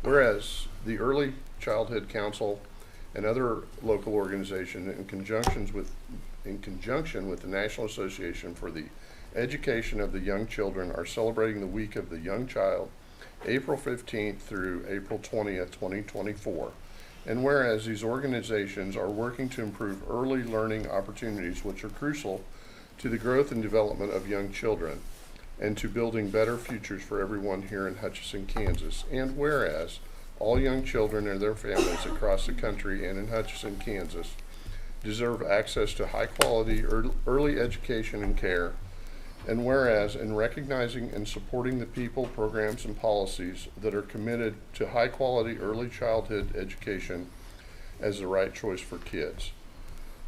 Whereas the Early Childhood Council and other local organizations in conjunction with the National Association for the Education of the Young Children are celebrating the Week of the Young Child, April 15th through April 20th, 2024. And whereas these organizations are working to improve early learning opportunities which are crucial to the growth and development of young children and to building better futures for everyone here in Hutchinson, Kansas. And whereas all young children and their families across the country and in Hutchinson, Kansas deserve access to high quality early education and care. And whereas in recognizing and supporting the people, programs, and policies that are committed to high quality early childhood education as the right choice for kids.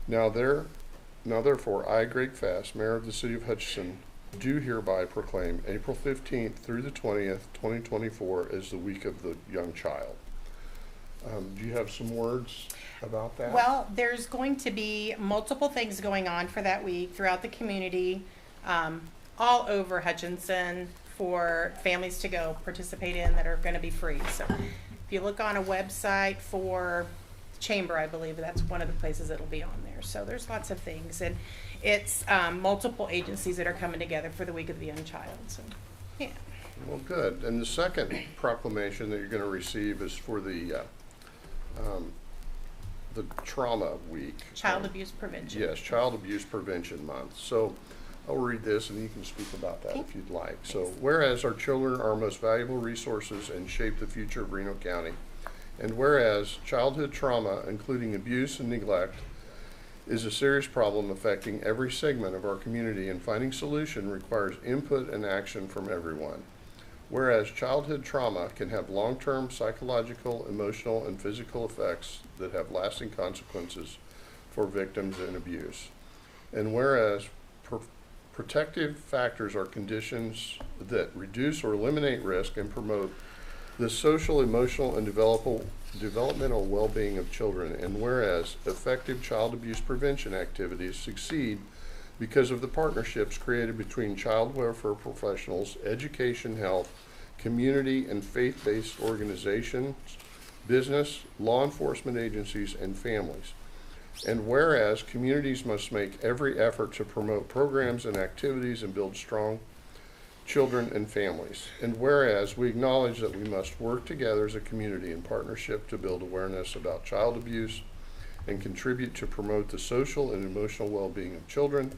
Now therefore, I, Greg Fass, Mayor of the City of Hutchinson, do hereby proclaim April 15th through the 20th, 2024 as the Week of the Young Child. Do you have some words about that? Well, there's going to be multiple things going on for that week throughout the community, all over Hutchinson for families to go participate in that are going to be free. So if you look on a website for Chamber, I believe that's one of the places that'll be on there. So there's lots of things, and it's multiple agencies that are coming together for the Week of the Young Child. So yeah. Well, good. And the second proclamation that you're going to receive is for the Trauma Week. Child Abuse Prevention. Yes, Child Abuse Prevention Month. So I'll read this and you can speak about that if you'd like. So, whereas our children are our most valuable resources and shape the future of Reno County, and whereas childhood trauma, including abuse and neglect, is a serious problem affecting every segment of our community, and finding solution requires input and action from everyone. Whereas childhood trauma can have long-term psychological, emotional, and physical effects that have lasting consequences for victims in abuse. And whereas protective factors are conditions that reduce or eliminate risk and promote the social, emotional, and developmental well-being of children. And whereas effective child abuse prevention activities succeed because of the partnerships created between child welfare professionals, education, health, community, and faith-based organizations, business, law enforcement agencies, and families. And whereas communities must make every effort to promote programs and activities and build strong children and families. And whereas we acknowledge that we must work together as a community in partnership to build awareness about child abuse and contribute to promote the social and emotional well-being of children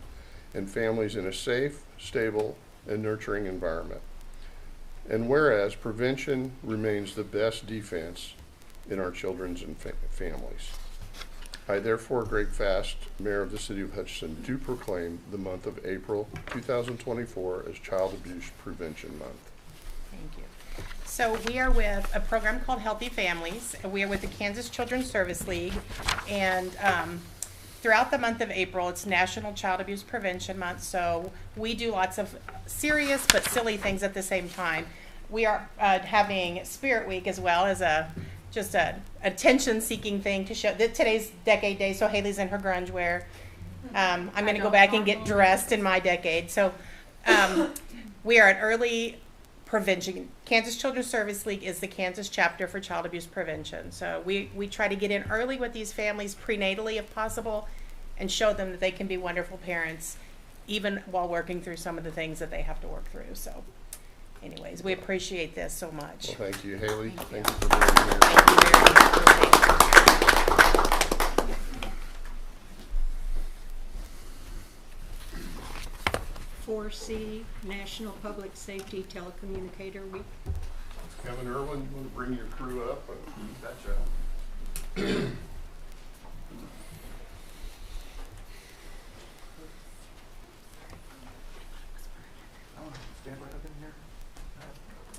and families in a safe, stable, and nurturing environment. And whereas prevention remains the best defense in our children's and families. I therefore, Greg Fast, Mayor of the City of Hutchinson, do proclaim the month of April 2024 as Child Abuse Prevention Month. Thank you. So we are with a program called Healthy Families, and we are with the Kansas Children's Service League, and throughout the month of April, it's National Child Abuse Prevention Month, so we do lots of serious but silly things at the same time. We are having Spirit Week as well as just a attention-seeking thing to show that today's Decade Day, so Haley's in her grunge wear. I'm going to go back and get dressed in my decade. So we are an early prevention. Kansas Children's Service League is the Kansas chapter for child abuse prevention. So we try to get in early with these families prenatally if possible and show them that they can be wonderful parents even while working through some of the things that they have to work through. So anyways, we appreciate this so much. Well, thank you, Haley. Thank you for being here. Thank you very much. 4C, National Public Safety Telecommunicator Week. Kevin Irwin, you want to bring your crew up? Gotcha.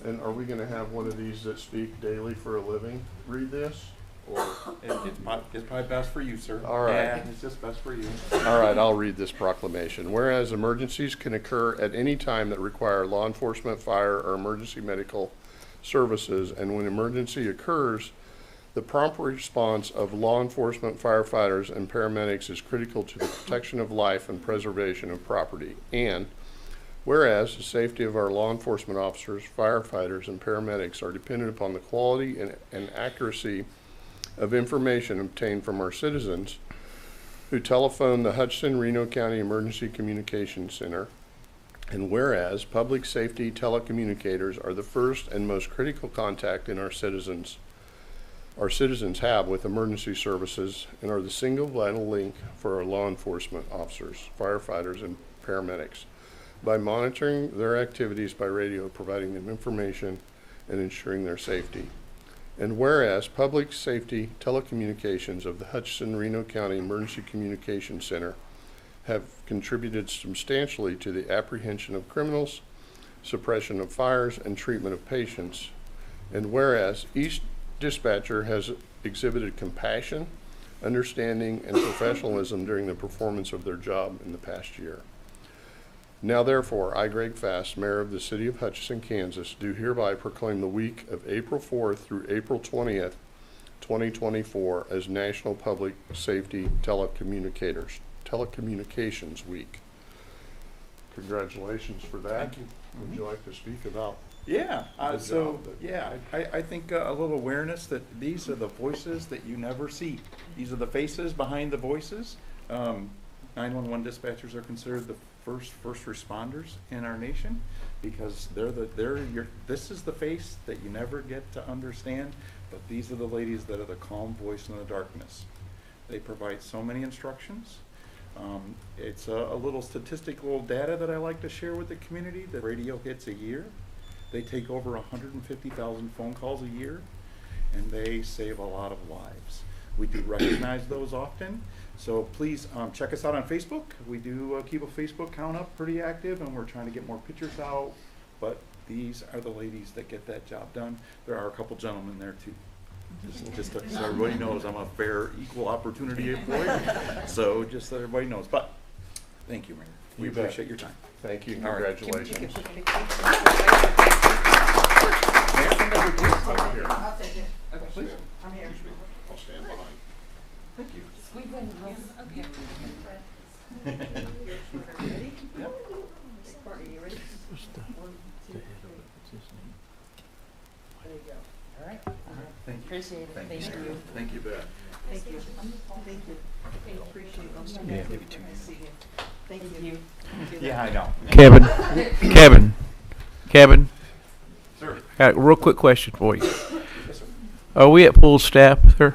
And are we going to have one of these that speak daily for a living read this? Or it's probably best for you, sir. All right. Yeah, it's just best for you. All right, I'll read this proclamation. Whereas emergencies can occur at any time that require law enforcement, fire, or emergency medical services, and when emergency occurs, the prompt response of law enforcement, firefighters, and paramedics is critical to the protection of life and preservation of property. And whereas the safety of our law enforcement officers, firefighters, and paramedics are dependent upon the quality and accuracy of information obtained from our citizens who telephone the Hutchinson Reno County Emergency Communications Center, and whereas public safety telecommunicators are the first and most critical contact our citizens have with emergency services and are the single vital link for our law enforcement officers, firefighters, and paramedics. By monitoring their activities by radio, providing them information, and ensuring their safety. And whereas public safety telecommunications of the Hutchinson Reno County Emergency Communications Center have contributed substantially to the apprehension of criminals, suppression of fires, and treatment of patients. And whereas each dispatcher has exhibited compassion, understanding, and professionalism during the performance of their job in the past year. Now therefore, I, Greg Fast, Mayor of the City of Hutchinson, Kansas, do hereby proclaim the week of April 4th through April 20th, 2024 as National Public Safety Telecommunications Week. Congratulations for that. Thank you. Would you like to speak about? Yeah, Good job. I think a little awareness that these are the voices that you never see. These are the faces behind the voices. 911 dispatchers are considered the first responders in our nation because this is the face that you never get to understand, but these are the ladies that are the calm voice in the darkness. They provide so many instructions. It's a little statistical data that I like to share with the community. The radio hits a year. They take over 150,000 phone calls a year, and they save a lot of lives. We do recognize those often, so please check us out on Facebook. We do keep a Facebook count up pretty active, and we're trying to get more pictures out, but these are the ladies that get that job done. There are a couple gentlemen there too. Just so everybody knows, I'm a fair, equal opportunity employee, so just so everybody knows. But thank you, Mayor. We appreciate your time. Thank you. All right. Congratulations. I'll take it. Okay. Please. I'm here. I'll stand behind. Thank you. We've been, okay. Ready? Yep. Courtney, you ready? 1, 2, 3. There you go. All right. Thank you. Appreciate it. Thank Thank you. you. Thank you, Beth. Thank you. Thank you. Appreciate those. Yeah, give it to me. Thank you. Yeah, I know. Kevin, Sir. got a real quick question for you. Yes, sir. Are we at full staff, sir?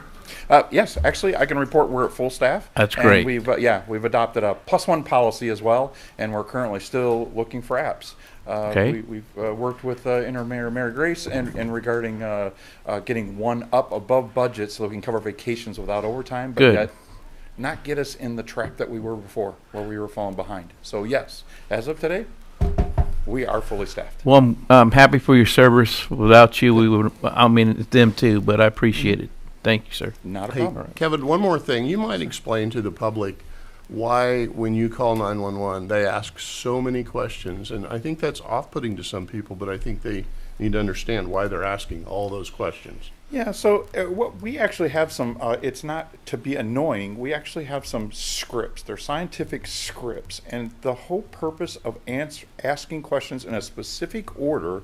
Yes, actually, I can report we're at full staff. That's and great. We've adopted a +1 policy as well, and we're currently still looking for apps. Okay. We've worked with Intermayor Mary Grace and regarding getting one up above budget so we can cover vacations without overtime, but Good. yet not get us in the trap that we were before, where we were falling behind. So yes, as of today, we are fully staffed. Well, I'm happy for your service. Without you, we would. I mean, them too, but I appreciate it. Thank you, sir. Not a Hey, problem. Kevin, one more thing. You might explain to the public why, when you call 911, they ask so many questions. And I think that's off-putting to some people, but I think they need to understand why they're asking all those questions. Yeah, so what we actually have some, it's not to be annoying, we actually have some scripts. They're scientific scripts. And the whole purpose of asking questions in a specific order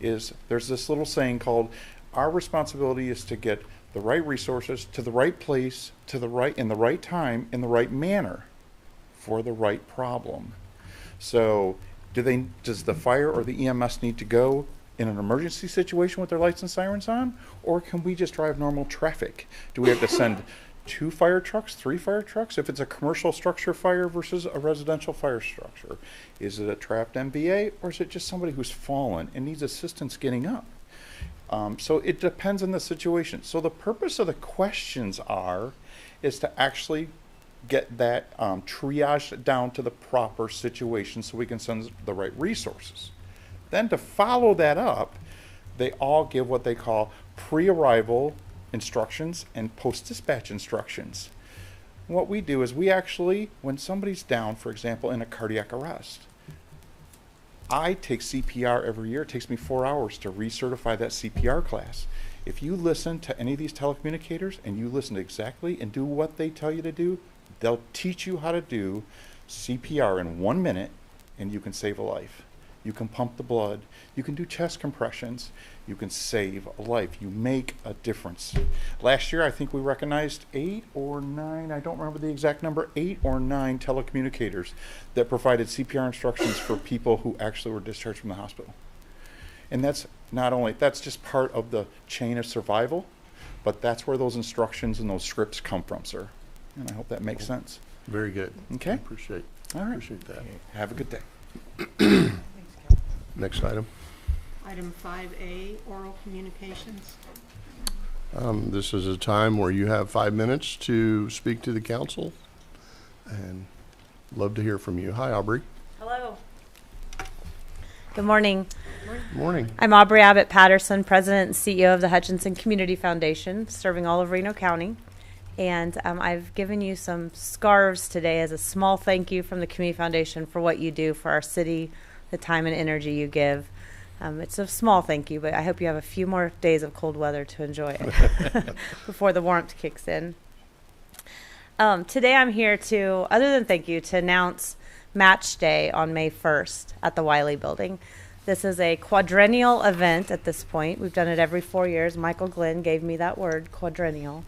is there's this little saying called, our responsibility is to get the right resources to the right place, to the right, in the right time, in the right manner for the right problem. So does the fire or the EMS need to go in an emergency situation with their lights and sirens on, or can we just drive normal traffic? Do we have to send 2 fire trucks, 3 fire trucks? If it's a commercial structure fire versus a residential fire structure, is it a trapped MVA, or is it just somebody who's fallen and needs assistance getting up? So it depends on the situation. So the purpose of the questions is to actually get that triaged down to the proper situation so we can send the right resources. Then to follow that up, they all give what they call pre-arrival instructions and post-dispatch instructions. What we do is we actually, when somebody's down, for example, in a cardiac arrest, I take CPR every year. It takes me 4 hours to recertify that CPR class. If you listen to any of these telecommunicators and you listen exactly and do what they tell you to do, they'll teach you how to do CPR in 1 minute and you can save a life. You can pump the blood. You can do chest compressions. You can save a life. You make a difference. Last year, I think we recognized 8 or 9, I don't remember the exact number, 8 or 9 telecommunicators that provided CPR instructions for people who actually were discharged from the hospital. And that's not only, that's just part of the chain of survival, but that's where those instructions and those scripts come from, sir. And I hope that makes sense. Very good. Okay. Appreciate All right. appreciate that. Have a good day. Next item. Item 5A, oral communications. This is a time where you have 5 minutes to speak to the council, and love to hear from you. Hi, Aubrey. Hello. Good morning. Morning. I'm Aubrey Abbott Patterson, President and CEO of the Hutchinson Community Foundation, serving all of Reno County. And I've given you some scarves today as a small thank you from the Community Foundation for what you do for our city, the time and energy you give. It's a small thank you, but I hope you have a few more days of cold weather to enjoy it before the warmth kicks in. Today I'm here to, other than thank you, to announce Match Day on May 1st at the Wiley Building. This is a quadrennial event at this point. We've done it every 4 years. Michael Glenn gave me that word, quadrennial,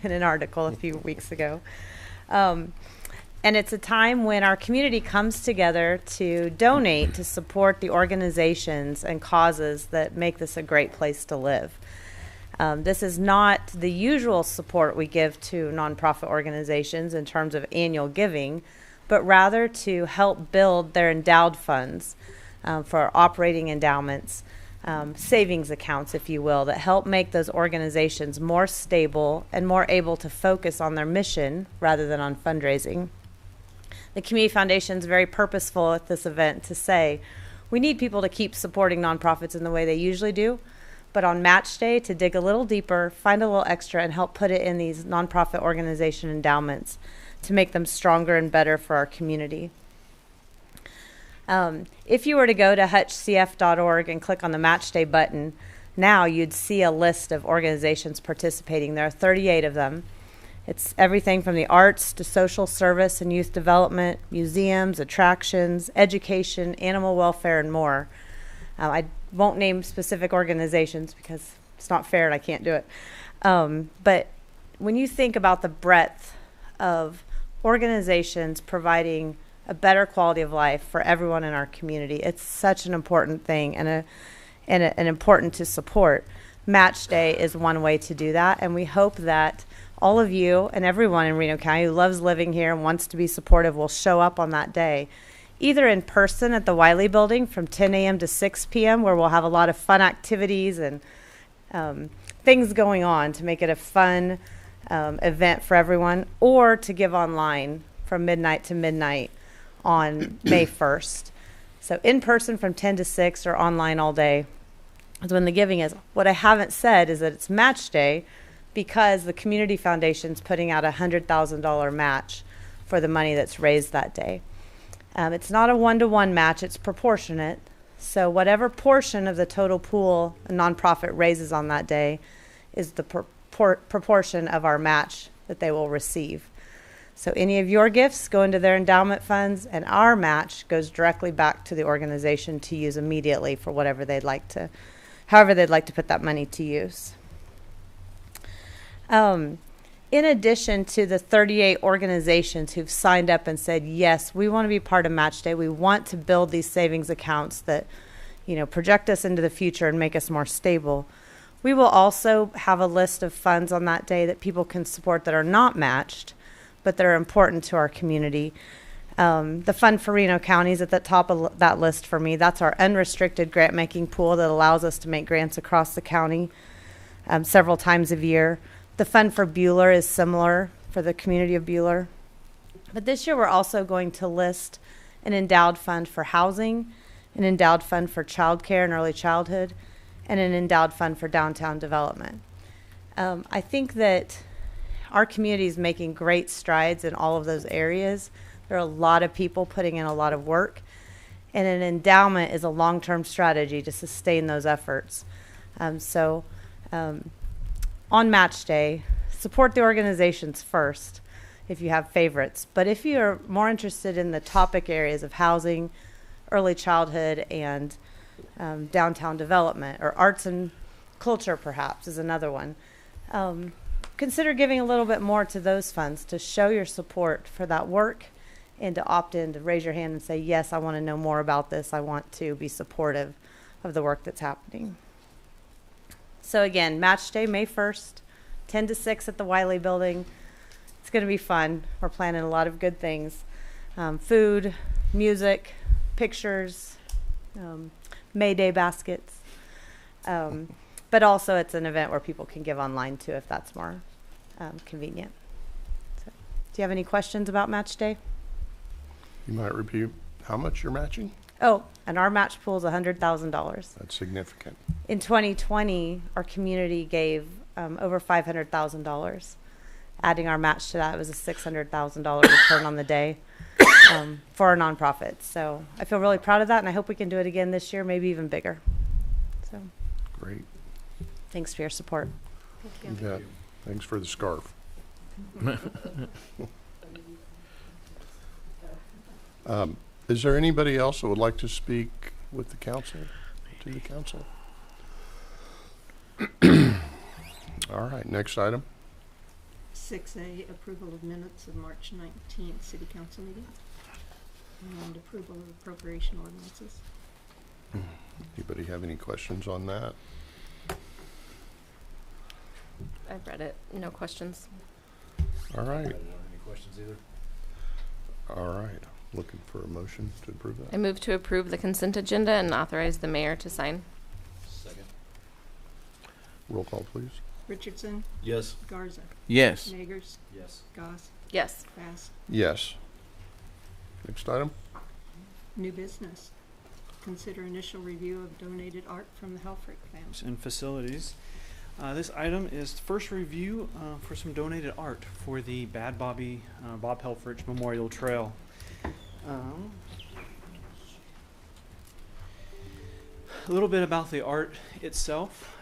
in an article a few weeks ago. And it's a time when our community comes together to donate to support the organizations and causes that make this a great place to live. This is not the usual support we give to nonprofit organizations in terms of annual giving, but rather to help build their endowed funds for operating endowments, savings accounts, if you will, that help make those organizations more stable and more able to focus on their mission rather than on fundraising. The Community Foundation is very purposeful at this event to say, we need people to keep supporting nonprofits in the way they usually do, but on Match Day to dig a little deeper, find a little extra, and help put it in these nonprofit organization endowments to make them stronger and better for our community. If you were to go to hutchcf.org and click on the Match Day button, now you'd see a list of organizations participating. There are 38 of them. It's everything from the arts to social service and youth development, museums, attractions, education, animal welfare, and more. I won't name specific organizations because it's not fair and I can't do it. But when you think about the breadth of organizations providing a better quality of life for everyone in our community, it's such an important thing and important to support. Match Day is one way to do that, and we hope that all of you and everyone in Reno County who loves living here and wants to be supportive will show up on that day, either in person at the Wiley Building from 10 a.m. to 6 p.m., where we'll have a lot of fun activities and things going on to make it a fun event for everyone, or to give online from midnight to midnight on May 1st. So in person from 10 to 6 or online all day is when the giving is. What I haven't said is that it's Match Day because the Community Foundation's putting out a $100,000 match for the money that's raised that day. It's not a one-to-one match, it's proportionate. So whatever portion of the total pool a nonprofit raises on that day is the proportion of our match that they will receive. So any of your gifts go into their endowment funds, and our match goes directly back to the organization to use immediately for whatever they'd like to, however they'd like to put that money to use. In addition to the 38 organizations who've signed up and said, yes, we want to be part of Match Day. We want to build these savings accounts that, project us into the future and make us more stable. We will also have a list of funds on that day that people can support that are not matched, but that are important to our community. The Fund for Reno County is at the top of that list for me. That's our unrestricted grant-making pool that allows us to make grants across the county several times a year. The Fund for Bueller is similar for the community of Bueller. But this year we're also going to list an endowed fund for housing, an endowed fund for childcare and early childhood, and an endowed fund for downtown development. I think that our community is making great strides in all of those areas. There are a lot of people putting in a lot of work, and an endowment is a long-term strategy to sustain those efforts. On Match Day, support the organizations first if you have favorites. But if you're more interested in the topic areas of housing, early childhood and downtown development, or arts and culture perhaps is another one. Consider giving a little bit more to those funds to show your support for that work, and to opt in, to raise your hand and say, yes, I want to know more about this. I want to be supportive of the work that's happening. So again, Match Day, May 1st, 10 to 6 at the Wiley Building. It's going to be fun. We're planning a lot of good things. Food, music, pictures, May Day baskets. But also it's an event where people can give online too, if that's more convenient. So, do you have any questions about Match Day? You might repeat how much you're matching? Oh, and our match pool is $100,000. That's significant. In 2020, our community gave over $500,000. Adding our match to that, it was a $600,000 return on the day for our nonprofits. So I feel really proud of that, and I hope we can do it again this year, maybe even bigger. So Great. thanks for your support. You bet. Thanks for the scarf. Is there anybody else that would like to speak with the council, to the council? All right, next item. 6A, approval of minutes of March 19th city council meeting. And approval of appropriation ordinances. Anybody have any questions on that? I've read it. No questions. All right, Any questions either? all right. Looking for a motion to approve I that. move to approve the consent agenda and authorize the mayor to sign. Second. Roll call, please. Richardson, Yes. Garza, Yes. Nagers, Yes. Goss, Yes. Bass. Yes. Next item. New business. Consider initial review of donated art from the Helfrich family. And facilities. This item is first review for some donated art for the Bob Helfrich Memorial Trail. A little bit about the art itself.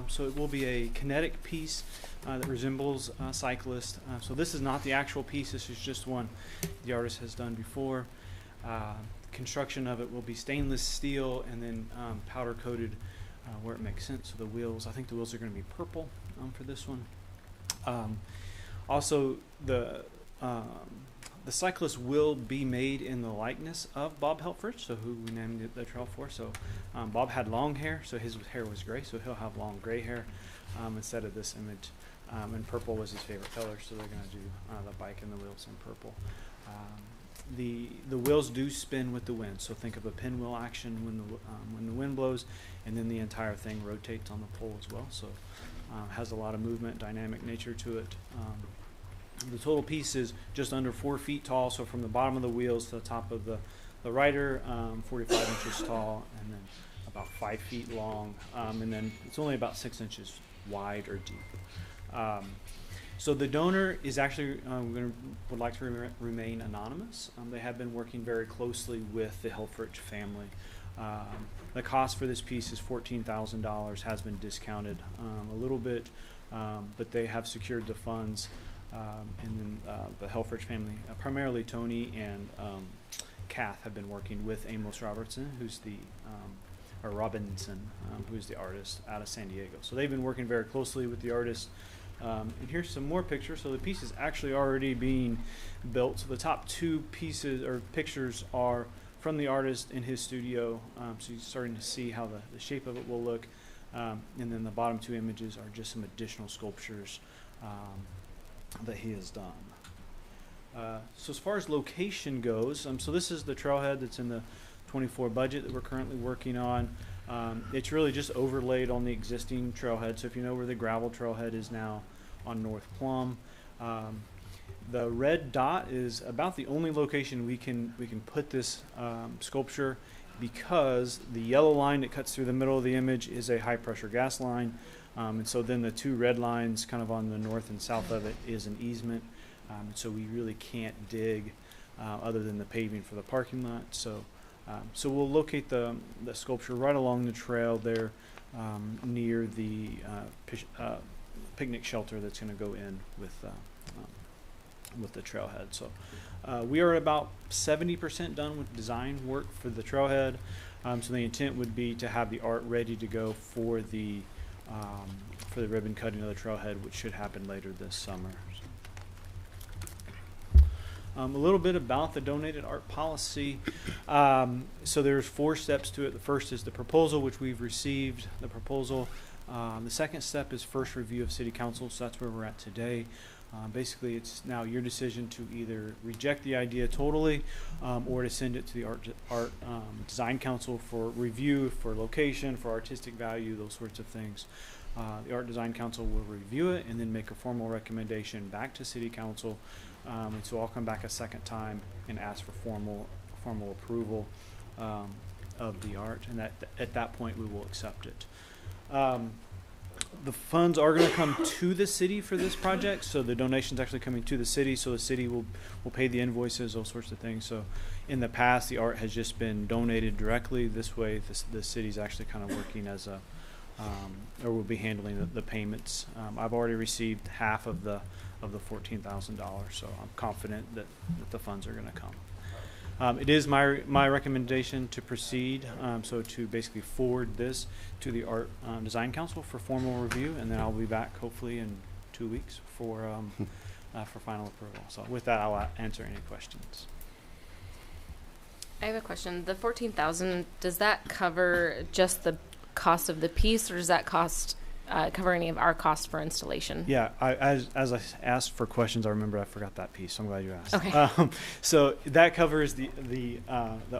So it will be a kinetic piece that resembles a cyclist. So this is not the actual piece. This is just one the artist has done before. Construction of it will be stainless steel and then powder coated where it makes sense. So the wheels, I think the wheels are going to be purple for this one. Also, the cyclist will be made in the likeness of Bob Helfrich, so who we named the trail for. So Bob had long hair, so his hair was gray, so he'll have long gray hair instead of this image. And purple was his favorite color, so they're going to do the bike and the wheels in purple. The wheels do spin with the wind, so think of a pinwheel action when the wind blows, and then the entire thing rotates on the pole as well. So has a lot of movement, dynamic nature to it. The total piece is just under 4 feet tall, so from the bottom of the wheels to the top of the rider, 45 inches tall, and then about 5 feet long, and then it's only about 6 inches wide or deep. So the donor is actually would like to remain anonymous. They have been working very closely with the Helfrich family. The cost for this piece is $14,000, has been discounted a little bit, but they have secured the funds. And then the Helfrich family, primarily Tony and Kath, have been working with Amos Robertson, who's or Robinson, who's the artist out of San Diego. So they've been working very closely with the artist. And here's some more pictures. So the piece is actually already being built. So the top 2 pieces or pictures are from the artist in his studio. So you're starting to see how the shape of it will look. And then the bottom 2 images are just some additional sculptures that he has done. So as far as location goes, so this is the trailhead that's in the 24 budget that we're currently working on. It's really just overlaid on the existing trailhead. So if you know where the gravel trailhead is now on North Plum, the red dot is about the only location we can put this sculpture, because the yellow line that cuts through the middle of the image is a high pressure gas line. And so then the 2 red lines kind of on the north and south of it is an easement. So we really can't dig other than the paving for the parking lot. So we'll locate the sculpture right along the trail there near the picnic shelter that's going to go in with the trailhead. So we are about 70% done with design work for the trailhead. So the intent would be to have the art ready to go for the ribbon cutting of the trailhead, which should happen later this summer. A little bit about the donated art policy. So there's 4 steps to it. The first is the proposal, which we've received the proposal. The second step is first review of city council. So that's where we're at today. Basically, it's now your decision to either reject the idea totally or to send it to the art design council for review, for location, for artistic value, those sorts of things. The art design council will review it and then make a formal recommendation back to city council. And so I'll come back a second time and ask for formal approval of the art, and at that point we will accept it. The funds are going to come to the city for this project, so the donation's actually coming to the city, so the city will pay the invoices, those sorts of things. So in the past, the art has just been donated directly. This way, the city's actually kind of working as a, or will be handling the payments. I've already received half of the $14,000, so I'm confident that the funds are going to come. It is my recommendation to proceed, so to basically forward this to the Art Design Council for formal review, and then I'll be back hopefully in 2 weeks for final approval. So with that, I'll answer any questions. I have a question. The $14,000, does that cover just the cost of the piece, or does that cover any of our costs for installation? Yeah, as I asked for questions, I remember I forgot that piece. So I'm glad you asked. Okay. So that covers the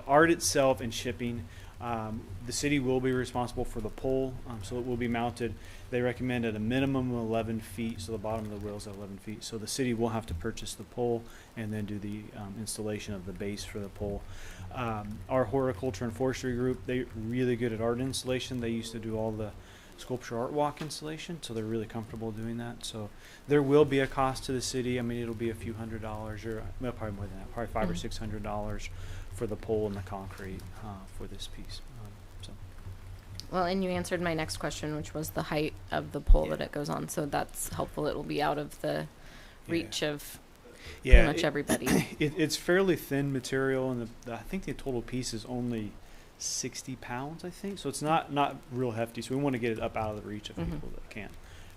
art itself and shipping. The city will be responsible for the pole, so it will be mounted. They recommend at a minimum of 11 feet, so the bottom of the wheel is at 11 feet. So the city will have to purchase the pole and then do the installation of the base for the pole. Our horticulture and forestry group, they're really good at art installation. They used to do all the sculpture art walk installation, so they're really comfortable doing that. So there will be a cost to the city. I mean, it'll be a few $100s, or well, probably more than that, probably $500 or $600 for the pole and the concrete for this piece. Well, and you answered my next question, which was the height of the pole that it goes on. So that's helpful. It will be out of the reach of pretty much everybody. It's fairly thin material, and I think the total piece is only 60 pounds, I think. So it's not real hefty. So we want to get it up out of the reach of people that can't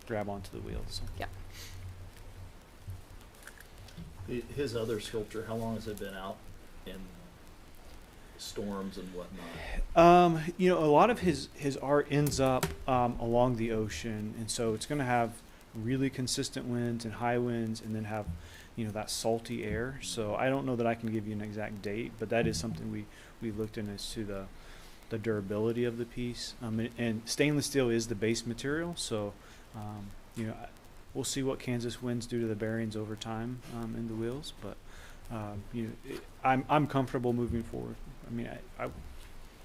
grab onto the wheels. So. Yeah. His other sculpture, how long has it been out in storms and whatnot? A lot of his art ends up along the ocean, and so it's going to have really consistent winds and high winds, and then have that salty air. So I don't know that I can give you an exact date, but that is something we looked in as to the durability of the piece. And stainless steel is the base material, so we'll see what Kansas winds do to the bearings over time in the wheels, but I'm comfortable moving forward. I mean, I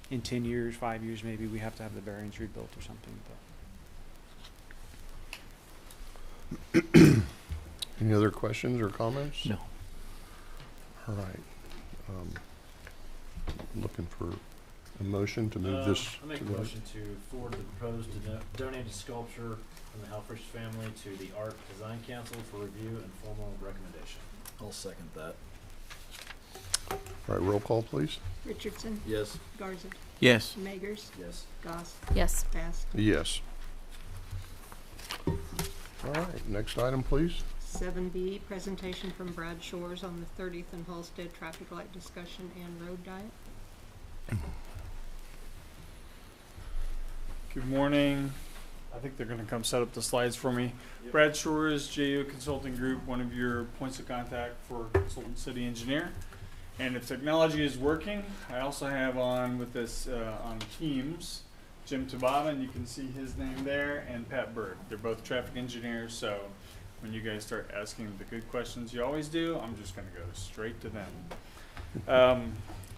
in 10 years, 5 years, maybe we have to have the bearings rebuilt or something. But any other questions or comments? No. All right. Looking for a motion to move this. I make a motion to forward the proposed donated sculpture from the Helfrich family to the Art Design Council for review and formal recommendation. I'll second that. All right, roll call, please. Richardson? Yes. Garza? Yes. Magers? Yes. Goss? Yes. Bast? Yes. All right, next item, please. 7B, presentation from Brad Shores on the 30th and Halsted traffic light discussion and road diet. Good morning. I think they're going to come set up the slides for me. Yep. Brad Shores, JO Consulting Group, one of your points of contact for consultant city engineer. And if technology is working, I also have on with this on Teams, Jim Tabata, and you can see his name there, and Pat Bird. They're both traffic engineers, so when you guys start asking the good questions you always do, I'm just going to go straight to them.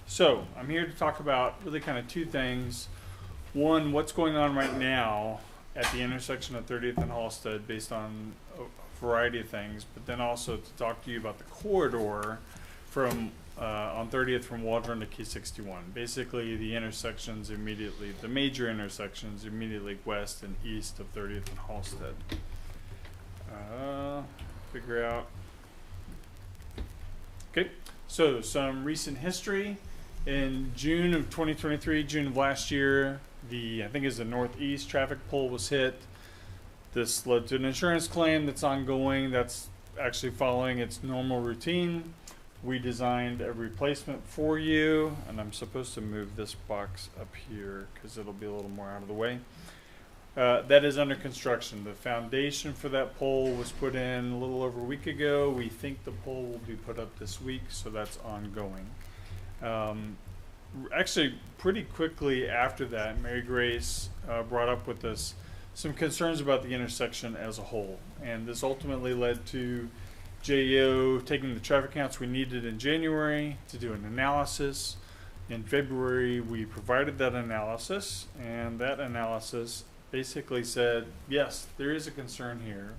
So I'm here to talk about really kind of two things. One, what's going on right now at the intersection of 30th and Halsted based on a variety of things, but then also to talk to you about the corridor from on 30th from Waldron to K61. Basically the intersections immediately, the major intersections immediately west and east of 30th and Halsted. Figure out Okay, so some recent history. In June of 2023, June of last year, I think it's the northeast traffic pole was hit. This led to an insurance claim that's ongoing. That's actually following its normal routine. We designed a replacement for you, and I'm supposed to move this box up here because it'll be a little more out of the way. That is under construction. The foundation for that pole was put in a little over a week ago. We think the pole will be put up this week, so that's ongoing. Actually, pretty quickly after that, Mary Grace brought up with us some concerns about the intersection as a whole, and this ultimately led to JEO taking the traffic counts we needed in January to do an analysis. In February, we provided that analysis, and that analysis basically said, yes, there is a concern here.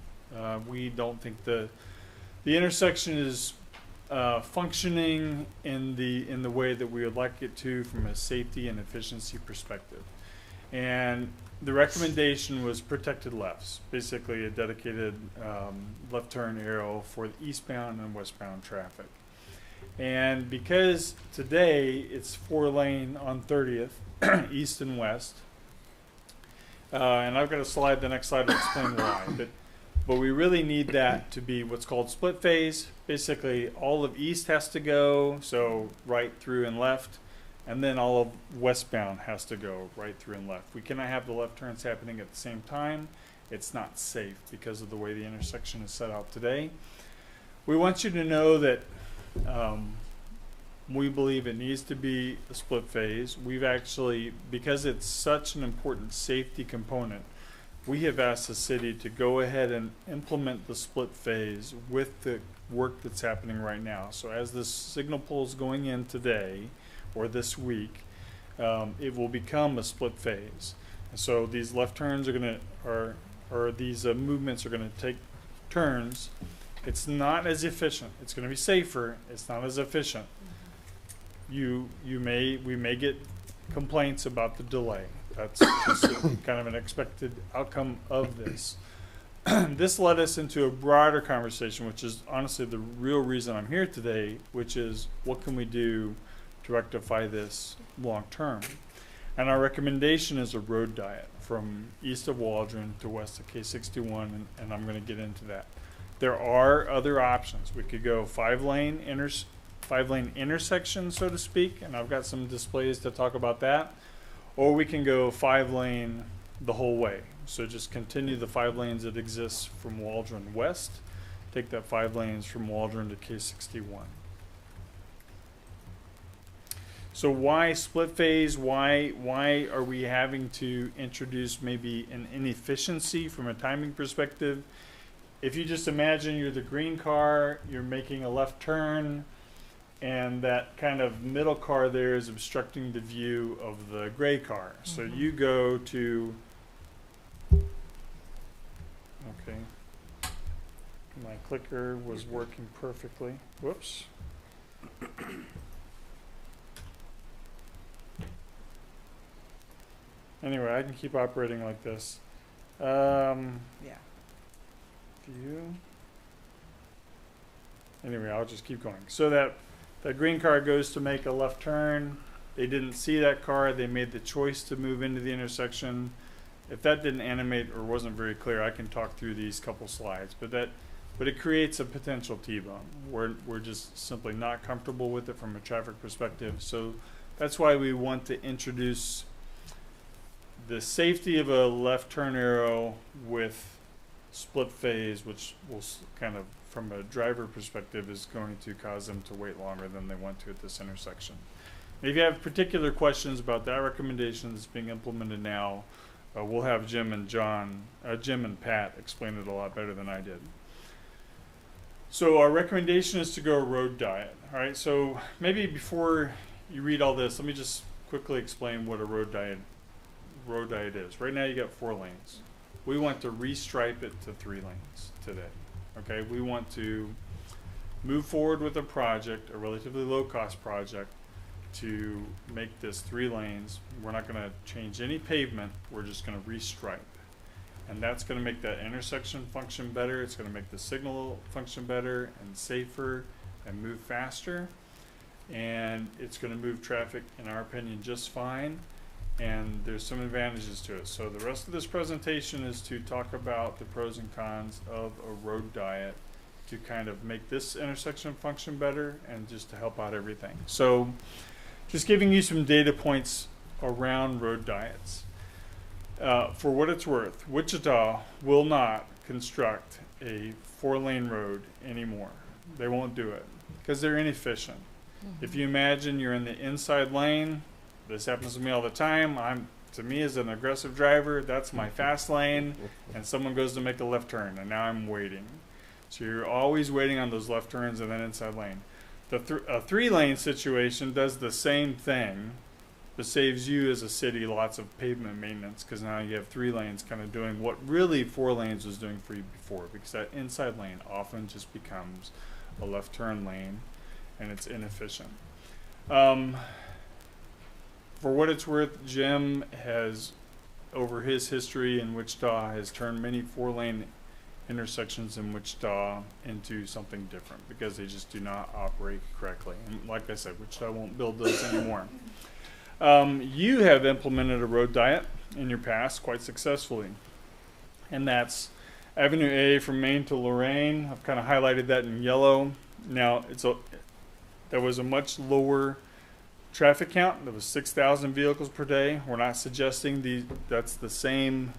We don't think the intersection is functioning in the way that we would like it to from a safety and efficiency perspective. And the recommendation was protected lefts, basically a dedicated left turn arrow for the eastbound and westbound traffic. And because today it's 4-lane on 30th, east and west, and I've got a slide, the next slide will explain why, but we really need that to be what's called split phase. Basically, all of east has to go, so right through and left, and then all of westbound has to go right through and left. We cannot have the left turns happening at the same time. It's not safe because of the way the intersection is set out today. We want you to know that we believe it needs to be a split phase. We've actually, because it's such an important safety component, we have asked the city to go ahead and implement the split phase with the work that's happening right now. So as this signal pole is going in today or this week, it will become a split phase. And so these left turns are going to, or these movements are going to take turns. It's not as efficient. It's going to be safer. It's not as efficient. We may get complaints about the delay. That's just kind of an expected outcome of this. This led us into a broader conversation, which is honestly the real reason I'm here today, which is what can we do to rectify this long term? And our recommendation is a road diet from east of Waldron to west of K61, and I'm going to get into that. There are other options. We could go 5-lane intersection, so to speak, and I've got some displays to talk about that. Or we can go 5-lane the whole way. So just continue the 5 lanes that exist from Waldron west. Take that 5 lanes from Waldron to K61. So why split phase? Why are we having to introduce maybe an inefficiency from a timing perspective? If you just imagine you're the green car, you're making a left turn, and that kind of middle car there is obstructing the view of the gray car. So you go to, okay, my clicker was working perfectly. Whoops. Anyway, I can keep operating like this. Yeah. View. Anyway, I'll just keep going. So that green car goes to make a left turn. They didn't see that car. They made the choice to move into the intersection. If that didn't animate or wasn't very clear, I can talk through these couple slides. But it creates a potential T-bone. We're just simply not comfortable with it from a traffic perspective. So that's why we want to introduce the safety of a left turn arrow with split phase, which will kind of, from a driver perspective, is going to cause them to wait longer than they want to at this intersection. If you have particular questions about that recommendation that's being implemented now, we'll have Jim and Pat explain it a lot better than I did. So our recommendation is to go road diet. All right, so maybe before you read all this, let me just quickly explain what a road diet is. Right now you got 4 lanes. We want to restripe it to 3 lanes today. Okay, we want to move forward with a project, a relatively low-cost project, to make this 3 lanes. We're not going to change any pavement. We're just going to restripe. And that's going to make that intersection function better. It's going to make the signal function better and safer and move faster, and it's going to move traffic, in our opinion, just fine, and there's some advantages to it. So the rest of this presentation is to talk about the pros and cons of a road diet to kind of make this intersection function better and just to help out everything. So just giving you some data points around road diets. For what it's worth, Wichita will not construct a 4-lane road anymore. They won't do it because they're inefficient. If you imagine you're in the inside lane, this happens to me all the time. To me as an aggressive driver, that's my fast lane, and someone goes to make a left turn, and now I'm waiting. So you're always waiting on those left turns and then inside lane. A 3-lane situation does the same thing, but saves you as a city lots of pavement maintenance, because now you have 3 lanes kind of doing what really 4 lanes was doing for you before, because that inside lane often just becomes a left turn lane, and it's inefficient. For what it's worth, Jim has, over his history in Wichita, has turned many 4-lane intersections in Wichita into something different because they just do not operate correctly. And like I said, Wichita won't build those anymore. You have implemented a road diet in your past quite successfully, and that's Avenue A from Maine to Lorraine. I've kind of highlighted that in yellow. Now, there was a much lower traffic count. There was 6,000 vehicles per day. We're not suggesting that's the same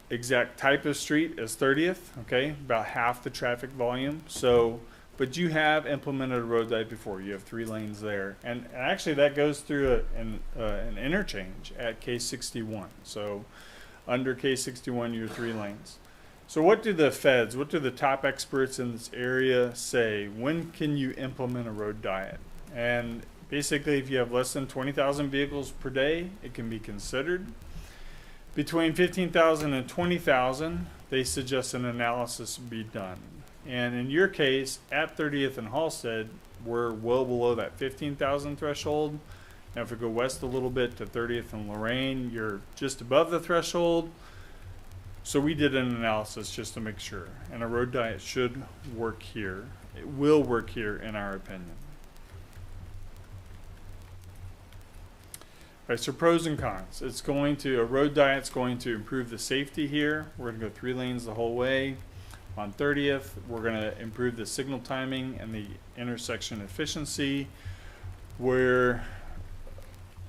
exact type of street as 30th, okay? About half the traffic volume. So, but you have implemented a road diet before. You have 3 lanes there. And actually that goes through an interchange at K61. So under K61, you're 3 lanes. So what do the feds, what do the top experts in this area say? When can you implement a road diet? And basically, if you have less than 20,000 vehicles per day, it can be considered. Between 15,000 and 20,000, they suggest an analysis be done. And in your case, at 30th and Halstead, we're well below that 15,000 threshold. Now, if we go west a little bit to 30th and Lorraine, you're just above the threshold. So we did an analysis just to make sure. And a road diet should work here. It will work here, in our opinion. All right, so pros and cons. A road diet's going to improve the safety here. We're going to go 3 lanes the whole way. On 30th, we're going to improve the signal timing and the intersection efficiency. Where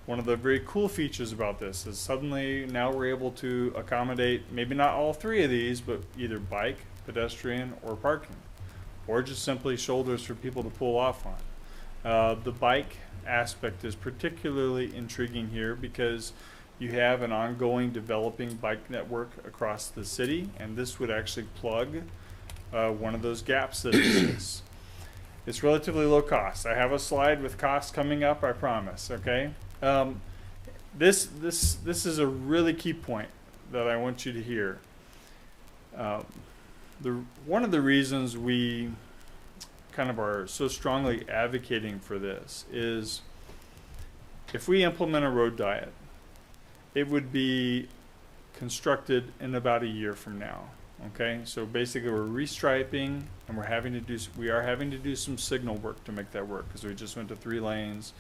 one of the very cool features about this is suddenly now we're able to accommodate maybe not all 3 of these, but either bike, pedestrian, or parking, or just simply shoulders for people to pull off on. The bike aspect is particularly intriguing here because you have an ongoing developing bike network across the city, and this would actually plug one of those gaps that exists. It's relatively low cost. I have a slide with costs coming up, I promise, okay? This is a really key point that I want you to hear. One of the reasons we kind of are so strongly advocating for this is if we implement a road diet, it would be constructed in about a year from now. Okay, so basically we're restriping, and we are having to do some signal work to make that work because we just went to 3 lanes.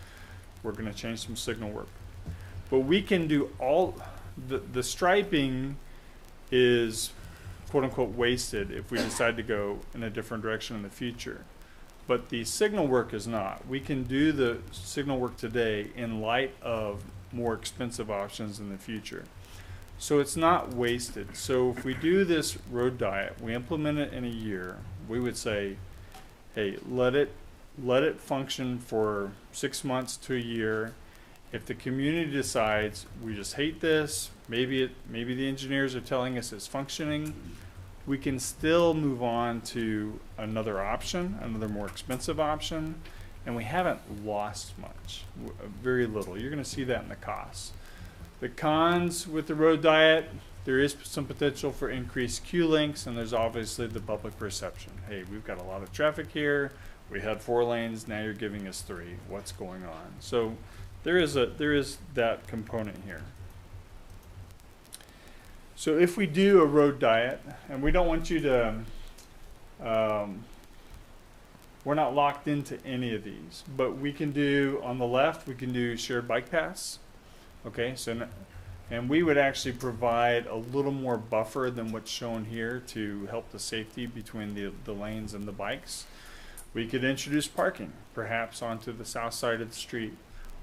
We're going to change some signal work, but we can do all the striping is quote unquote wasted if we decide to go in a different direction in the future. But the signal work is not. We can do the signal work today in light of more expensive options in the future. So it's not wasted. So if we do this road diet, we implement it in a year, we would say, hey, let it function for 6 months to a year. If the community decides we just hate this, maybe the engineers are telling us it's functioning, we can still move on to another option, another more expensive option, and we haven't lost much, very little. You're going to see that in the costs. The cons with the road diet, there is some potential for increased queue lengths, and there's obviously the public perception. Hey, we've got a lot of traffic here. We had 4 lanes, now you're giving us 3. What's going on? So there is that component here. So if we do a road diet, and we don't want you to we're not locked into any of these, but we can do, on the left, we can do shared bike paths. Okay, so, and we would actually provide a little more buffer than what's shown here to help the safety between the lanes and the bikes. We could introduce parking, perhaps onto the south side of the street,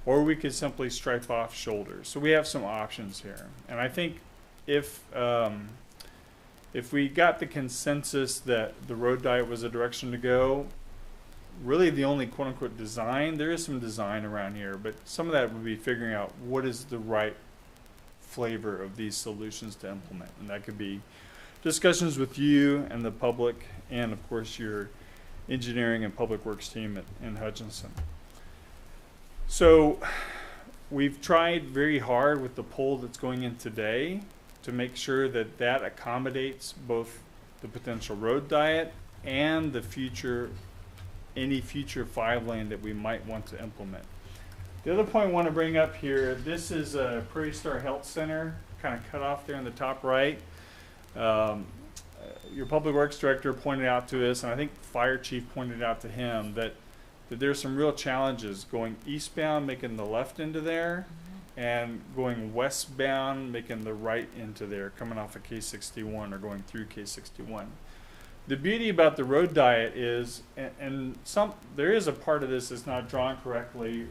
or we could simply stripe off shoulders. So we have some options here. And I think if we got the consensus that the road diet was a direction to go, really the only quote unquote design, there is some design around here, but some of that would be figuring out what is the right flavor of these solutions to implement. And that could be discussions with you and the public, and of course your engineering and public works team in Hutchinson. So we've tried very hard with the poll that's going in today to make sure that that accommodates both the potential road diet and the future, any future 5-lane that we might want to implement. The other point I want to bring up here, this is a Prairie Star Health Center, kind of cut off there in the top right. Your public works director pointed out to us, and I think fire chief pointed out to him, that there's some real challenges going eastbound, making the left into there, and going westbound, making the right into there, coming off of K61 or going through K61. The beauty about the road diet is, and there is a part of this that's not drawn correctly,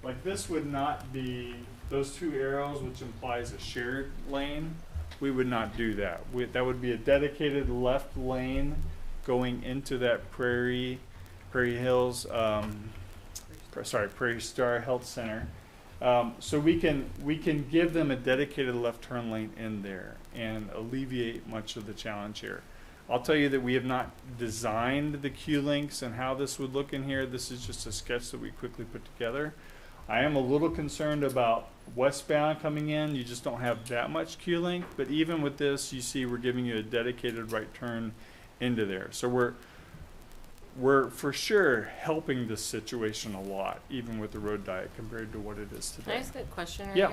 like this would not be, those two arrows, which implies a shared lane, we would not do that. That would be a dedicated left lane going into that Prairie Hills, Prairie Star Health Center. So we can give them a dedicated left turn lane in there and alleviate much of the challenge here. I'll tell you that we have not designed the Q links and how this would look in here. This is just a sketch that we quickly put together. I am a little concerned about westbound coming in. You just don't have that much Q link, but even with this, you see we're giving you a dedicated right turn into there. So we're for sure helping this situation a lot, even with the road diet compared to what it is today. Can I ask a question right Yeah.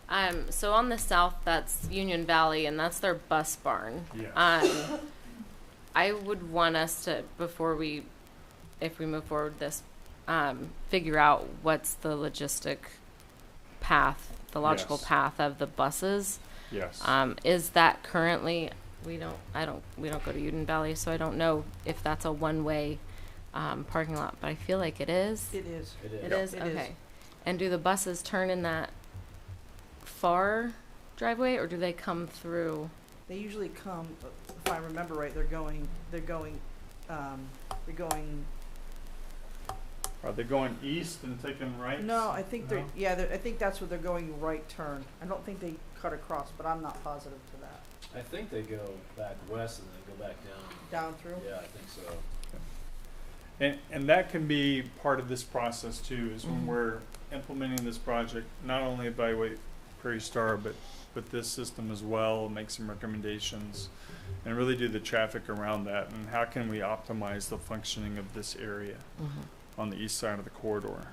here? So on the south, that's Union Valley, and that's their bus barn. Yes. I would want us to, if we move forward with this, figure out what's the logistic path, the logical Yes. path of the buses. Yes. Is that currently, we don't go to Union Valley, so I don't know if that's a one-way parking lot, but I feel like it is. It is. It is? It is. Okay. And do the buses turn in that far driveway, or do they come through? They usually come, if I remember right, they're going, Are they going east and taking right? no, I think No? I think that's where they're going right turn. I don't think they cut across, but I'm not positive to that. I think they go back west and then go back down. Down through? Yeah, I think so. And that can be part of this process too, is when we're implementing this project, not only evaluate Prairie Star, but this system as well, make some recommendations, and really do the traffic around that, and how can we optimize the functioning of this area on the east side of the corridor.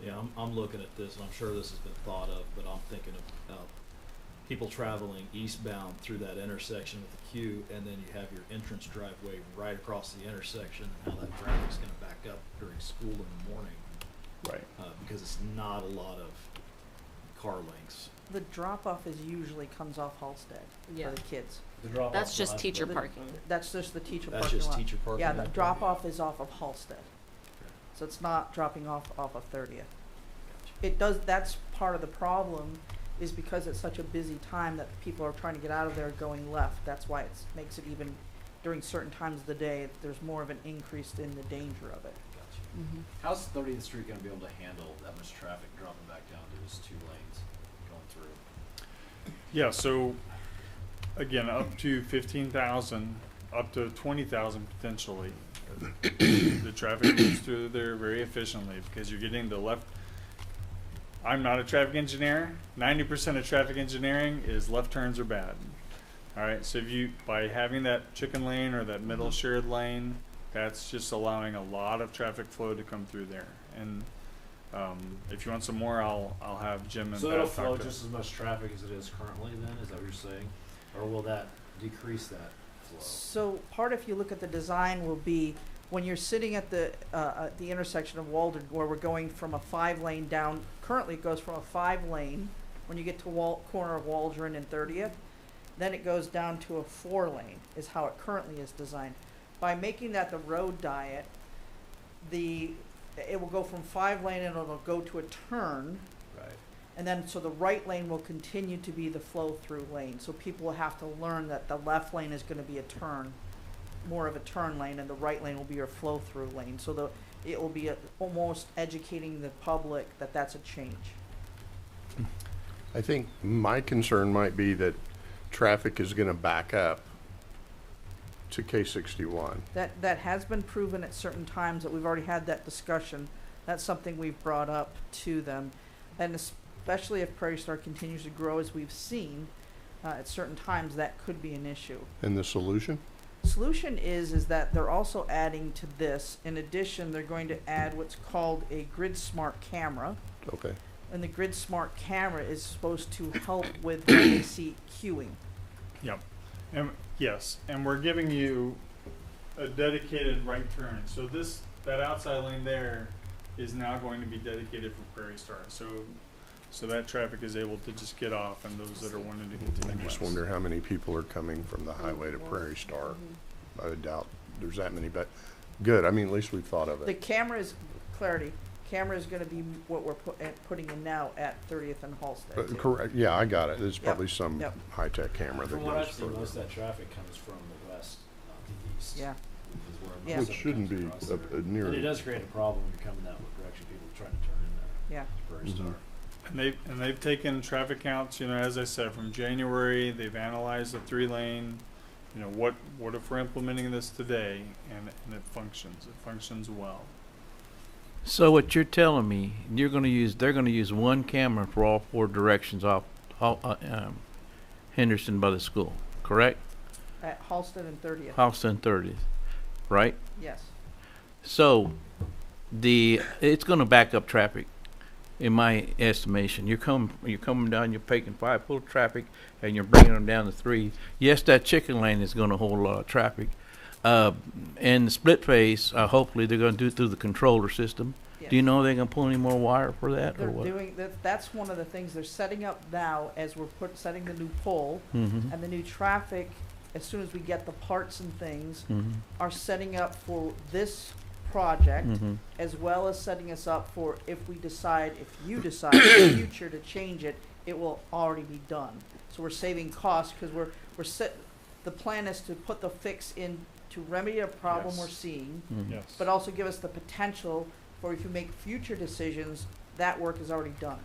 Yeah, I'm looking at this, and I'm sure this has been thought of, but I'm thinking of people traveling eastbound through that intersection with the Q, and then you have your entrance driveway right across the intersection, and how that traffic's going to back up during school in the morning, Right. because it's not a lot of car lengths. The drop-off usually comes off Halsted Yeah. for the kids. The drop That's just teacher The- parking. That's just the teacher That's parking lot. just teacher parking. Yeah, the lot? drop-off is off of Halsted. So it's not dropping off of 30th. That's part of the problem, is because it's such a busy time that people are trying to get out of there going left. That's why it makes it even, during certain times of the day, there's more of an increase in the danger of it. Gotcha. How's 30th Street going to be able to handle that much traffic dropping back down to just 2 lanes going through? Yeah, so again, up to 15,000, up to 20,000 potentially. The traffic moves through there very efficiently because you're getting the left. I'm not a traffic engineer. 90% of traffic engineering is left turns are bad. All right, so by having that chicken lane or that middle shared lane, that's just allowing a lot of traffic flow to come through there. And if you want some more, I'll have Jim and So Beth it'll talk flow to- just as much traffic as it is currently then, is that what you're saying? Or will that decrease that flow? So part, if you look at the design, will be when you're sitting at the intersection of Waldron, where we're going from a 5-lane down, currently it goes from a 5-lane when you get to corner of Waldron and 30th, then it goes down to a 4-lane, is how it currently is designed. By making that the road diet, it will go from 5-lane and it'll go to a turn. Right. And then, so the right lane will continue to be the flow-through lane. So people will have to learn that the left lane is going to be a turn, more of a turn lane, and the right lane will be your flow-through lane. So it will be almost educating the public that that's a change. I think my concern might be that traffic is going to back up to K61. That has been proven at certain times, that we've already had that discussion. That's something we've brought up to them. And especially if Prairie Star continues to grow as we've seen, at certain times that could be an issue. And the solution? Solution is that they're also adding to this. In addition, they're going to add what's called a Grid Smart camera. Okay. And the Grid Smart camera is supposed to help with AC queuing. Yep. And yes, and we're giving you a dedicated right turn. So that outside lane there is now going to be dedicated for Prairie Star. So that traffic is able to just get off, and those that are wanting to continue I just west. wonder how many people are coming from the highway to Prairie Star. I would doubt there's that many, but good. I mean, at least we've thought of The it. camera is going to be what we're putting in now at 30th and Halsted. too. Correct. Yeah, I got it. There's Yep, probably some yep. high-tech camera that From what goes I've seen, most of further. that traffic comes from the west, not the east. Yeah. Is where Yeah. most Which of it shouldn't comes be across a there. near. And it does create a problem when you're coming that direction, people trying to turn in there. Yeah. Prairie Star. Mhm. And they've taken traffic counts, as I said, from January. They've analyzed the 3-lane. What if we're implementing this today and it functions? It functions well. So what you're telling me, they're going to use one camera for all 4 directions off Henderson by the school, correct? At Halsted and 30th. House and 30th, right? Yes. So it's going to back up traffic, in my estimation. You're coming down, you're taking 5 full of traffic, and you're bringing them down to 3. Yes, that chicken lane is going to hold a lot of traffic. And the split phase, hopefully they're going to do it through the controller system. Yes. Do you know they're going to pull any more wire for that, They're or what? doing that. That's one of the things they're setting up now as we're setting the new pole Mm-hmm. and the new traffic. As soon as we get the parts and things, Mm-hmm. are setting up for this project, Mm-hmm. as well as setting us up for if you decide in the future to change it, it will already be done. So we're saving costs because the plan is to put the fix in to remedy a problem Yes. we're seeing, Mm-hmm. Yes. but also give us the potential for if you make future decisions, that work is already done.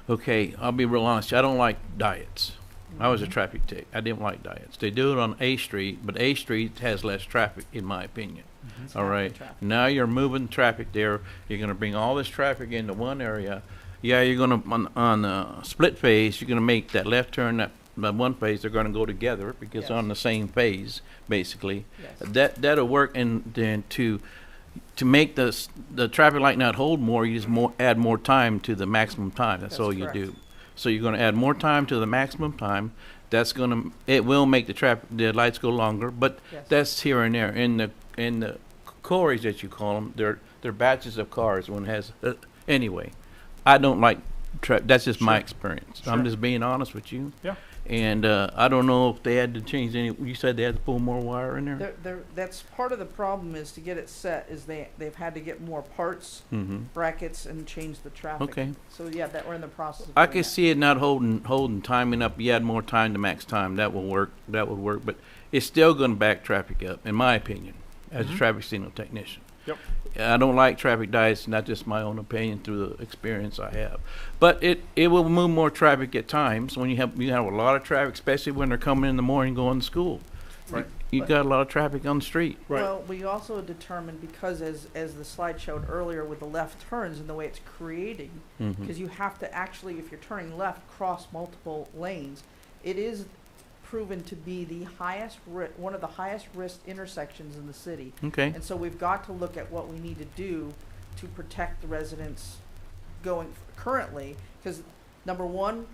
Okay, I'll be real honest. I don't like diets. I was a traffic tech. I didn't like diets. They do it on A Street, but A Street has less traffic, in my opinion. It's All half the right. traffic. Now you're moving traffic there. You're going to bring all this traffic into one area. Yeah, you're going to on the split phase. You're going to make that left turn. That one phase. They're going to go together because Yes. on the same phase, basically. Yes. That'll work. And then to make the traffic light not hold more, you just add more time to the maximum time. That's all you correct. do. So you're going to add more time to the maximum time. It will make the lights go longer, but Yes. that's here and there. In the quarries that you call them, they're batches of cars. One has anyway. I don't like that's just my Sure. experience. Sure. I'm just being honest with you. Yeah. And I don't know if they had to change any. You said they had to pull more wire in there. That's part of the problem is to get it set is they've had to get more parts, Mm-hmm. brackets, and change the traffic. Okay. So yeah, that we're in the process of I doing can that. see it not holding timing up. You add more time to max time. That will work. That would work. But it's still going to back traffic up, in my opinion, as a traffic signal technician. Yep. I don't like traffic diets, not just my own opinion through the experience I have. But it will move more traffic at times when you have a lot of traffic, especially when they're coming in the morning going to school. Right. You got a lot of traffic on the street. Right. Well, we also determined because as the slide showed earlier with the left turns and the way it's creating, Mhm. because you have to actually, if you're turning left, cross multiple lanes. It is proven to be the one of the highest risk intersections in the city. Okay. And so we've got to look at what we need to do to protect the residents currently, because number one,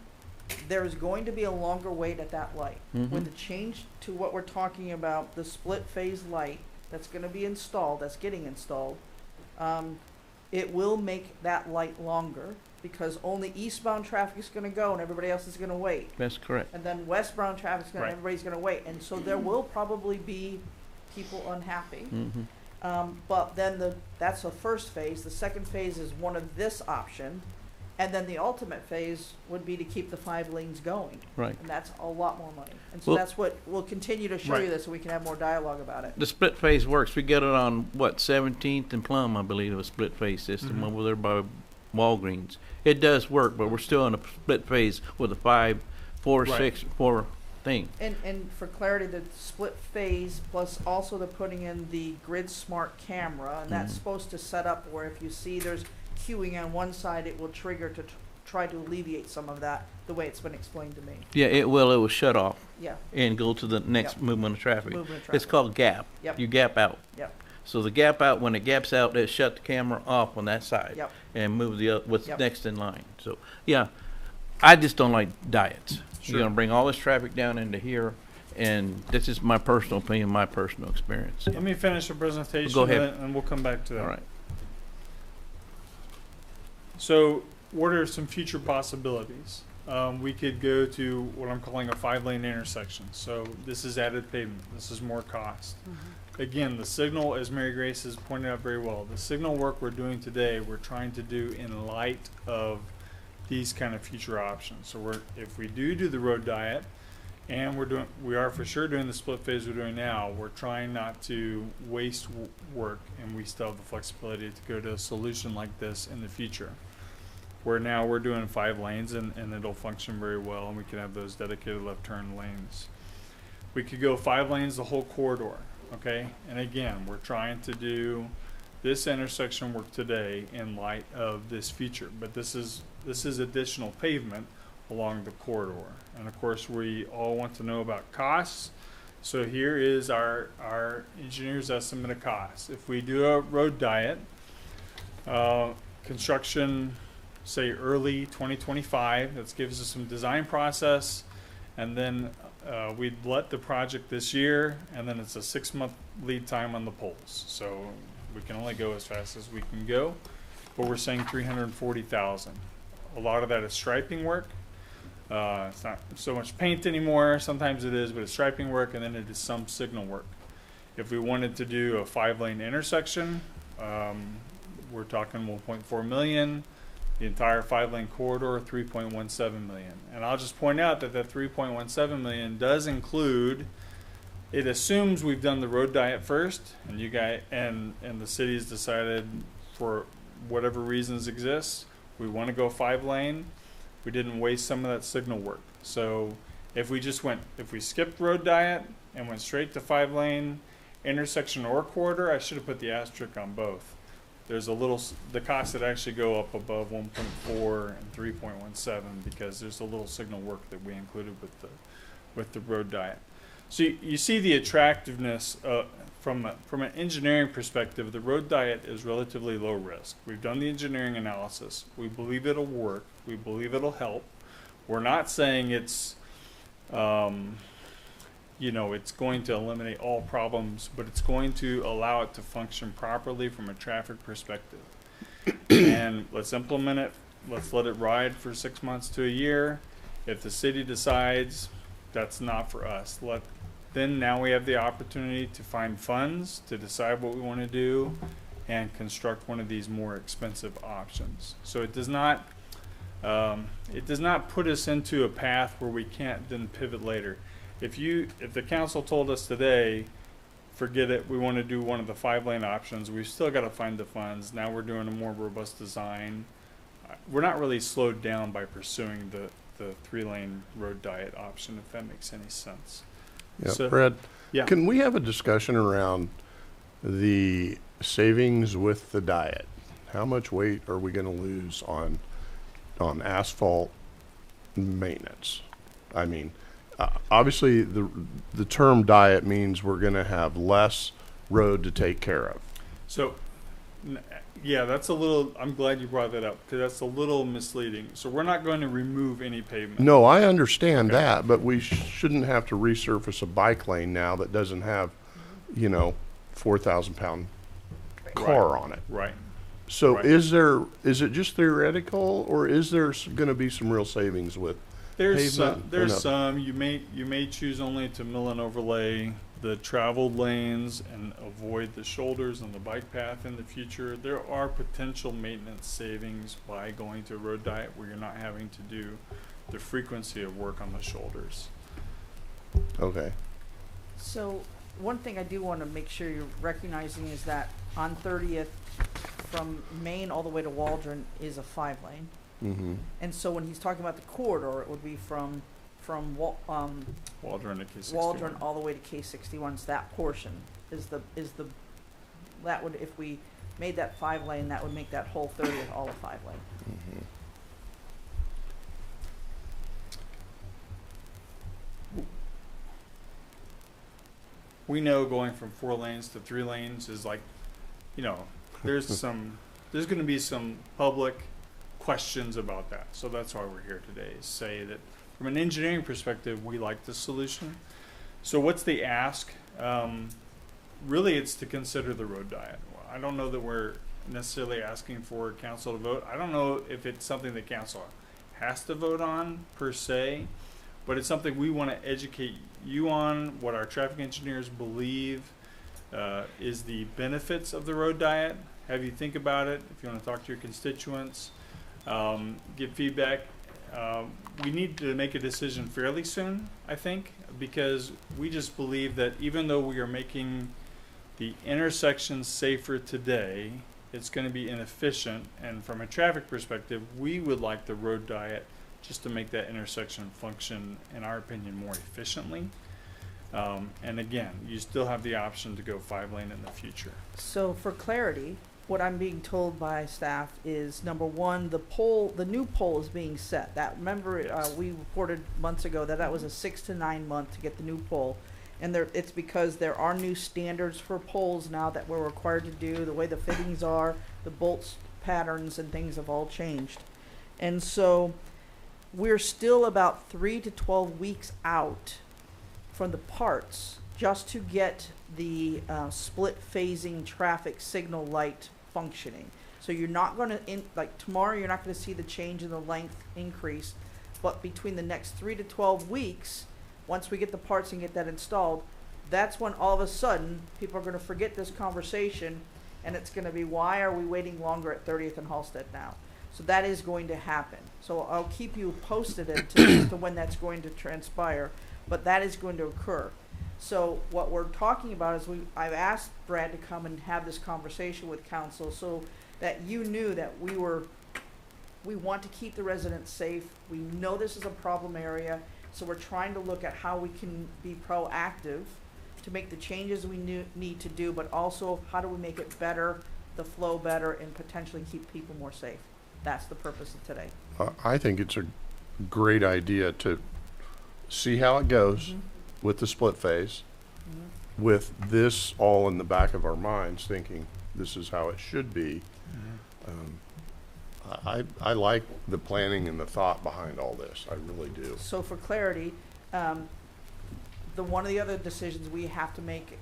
there is going to be a longer wait at that light. Mhm. When the change to what we're talking about, the split phase light, that's gonna be installed, that's getting installed, it will make that light longer because only eastbound traffic is gonna go and everybody else is gonna wait. That's correct. And then westbound traffic's gonna, Right. everybody's gonna wait, and so there will probably be people unhappy. Mm-hmm. But then that's the first phase. The second phase is one of this option, and then the ultimate phase would be to keep the 5 lanes going. Right. And that's a lot more money. And so Well- that's what, we'll continue to show you Right. this so we can have more dialogue about it. The split phase works. We get it on what 17th and Plum, I believe, a split phase system Mhm. over there by Walgreens. It does work, but we're still in a split phase with a 5, 4, Right. 6, 4 thing. And for clarity, the split phase plus also they're putting in the grid smart camera, and that's Mhm. supposed to set up where if you see there's queuing on one side, it will trigger to try to alleviate some of that, the way it's been explained to me. Yeah, it will. It will shut off Yeah, and go to the next Yep. movement of traffic. movement of It's traffic. called gap. Yep. You gap out. Yep. So the gap out, when it gaps out, it shut the camera off on that side Yep. and move the what's Yep. next in line. So yeah, I just don't like diets. Sure. You're gonna bring all this traffic down into here, and this is my personal opinion, my personal experience. Let me finish the presentation. Go ahead. And we'll come back to that. All right. So, what are some future possibilities? We could go to what I'm calling a 5-lane intersection. So this is added pavement. This is more cost. Again, the signal, as Mary Grace has pointed out very well, the signal work we're doing today, we're trying to do in light of these kind of future options. So if we do the road diet, and we are for sure doing the split phase we're doing now, we're trying not to waste work, and we still have the flexibility to go to a solution like this in the future. Where now we're doing 5 lanes and it'll function very well, and we can have those dedicated left turn lanes. We could go 5 lanes the whole corridor, okay? And again, we're trying to do this intersection work today in light of this feature, but this is additional pavement along the corridor. And of course, we all want to know about costs. So here is our engineer's estimate of costs. If we do a road diet, construction, say early 2025, that gives us some design process, and then we'd let the project this year, and then it's a 6-month lead time on the poles. So we can only go as fast as we can go, but we're saying 340,000. A lot of that is striping work. It's not so much paint anymore. Sometimes it is, but it's striping work, and then it is some signal work. If we wanted to do a 5-lane intersection, we're talking 1.4 million. The entire 5-lane corridor, 3.17 million. And I'll just point out that 3.17 million does include, it assumes we've done the road diet first, and you guys and the city's decided for whatever reasons exist, we want to go 5-lane. We didn't waste some of that signal work. So if we skipped road diet and went straight to 5-lane intersection or corridor, I should have put the asterisk on both. There's the costs that actually go up above 1.4 and 3.17 because there's a little signal work that we included with the road diet. So you see the attractiveness from an engineering perspective. The road diet is relatively low risk. We've done the engineering analysis. We believe it'll work. We believe it'll help. We're not saying it's it's going to eliminate all problems, but it's going to allow it to function properly from a traffic perspective. And let's implement it. Let's let it ride for 6 months to a year. If the city decides that's not for us, then now we have the opportunity to find funds to decide what we want to do and construct one of these more expensive options. So it does not put us into a path where we can't then pivot later. If the council told us today, forget it, we want to do one of the 5-lane options, we've still got to find the funds. Now we're doing a more robust design. We're not really slowed down by pursuing the 3-lane road diet option, if that makes any sense. Yeah, So- Brad, Yeah. can we have a discussion around the savings with the diet? How much weight are we going to lose on asphalt maintenance? I mean, obviously the term diet means we're going to have less road to take care of. So, yeah, that's a little, I'm glad you brought that up because that's a little misleading. So we're not going to remove any pavement. No, I understand that, but we shouldn't have to resurface a bike lane now that doesn't have, 4,000-pound car on it. Right. So Right. is it just theoretical, or is there going to be some real savings with There's pavement some, there's and some, you may choose only to mill and overlay the traveled lanes and avoid the shoulders on the bike path in the future. There are potential maintenance savings by going to a road diet where you're not having to do the frequency of work on the shoulders. Okay. So, one thing I do want to make sure you're recognizing is that on 30th, from Maine all the way to Waldron is a 5-lane. Mm-hmm. And so when he's talking about the corridor, it would be from Waldron to K61. Waldron all the way to K61. So that portion is the that would, if we made that 5-lane, that would make that whole 30th all a 5-lane. Mm-hmm. We know going from 4 lanes to 3 lanes is like, there's going to be some public questions about that. So that's why we're here today, is say that from an engineering perspective, we like the solution. So what's the ask? Really, it's to consider the road diet. I don't know that we're necessarily asking for council to vote. I don't know if it's something that council has to vote on per se, but it's something we want to educate you on, what our traffic engineers believe is the benefits of the road diet. Have you think about it. If you want to talk to your constituents, give feedback. We need to make a decision fairly soon, I think, because we just believe that even though we are making the intersection safer today, it's going to be inefficient. And from a traffic perspective, we would like the road diet just to make that intersection function, in our opinion, more efficiently. And again, you still have the option to go 5-lane in the future. So for clarity, what I'm being told by staff is, number one, the new pole is being set. That, remember, we reported months ago that was a 6 to 9 month to get the new pole. And it's because there are new standards for poles now that we're required to do. The way the fittings are, the bolts patterns and things have all changed. And so we're still about 3 to 12 weeks out from the parts just to get the split phasing traffic signal light functioning. So you're not going to, like tomorrow, you're not going to see the change in the length increase, but between the next 3 to 12 weeks, once we get the parts and get that installed, that's when all of a sudden people are going to forget this conversation, and it's going to be, why are we waiting longer at 30th and Halsted now? So that is going to happen. So I'll keep you posted as to when that's going to transpire, but that is going to occur. So what we're talking about is I've asked Brad to come and have this conversation with council so that you knew that we want to keep the residents safe. We know this is a problem area, so we're trying to look at how we can be proactive to make the changes we need to do, but also how do we make it better, the flow better, and potentially keep people more safe. That's the purpose of today. I think it's a great idea to see how it goes with the split phase, with this all in the back of our minds, thinking this is how it should be. I like the planning and the thought behind all this. I really do. So for clarity, one of the other decisions we have to make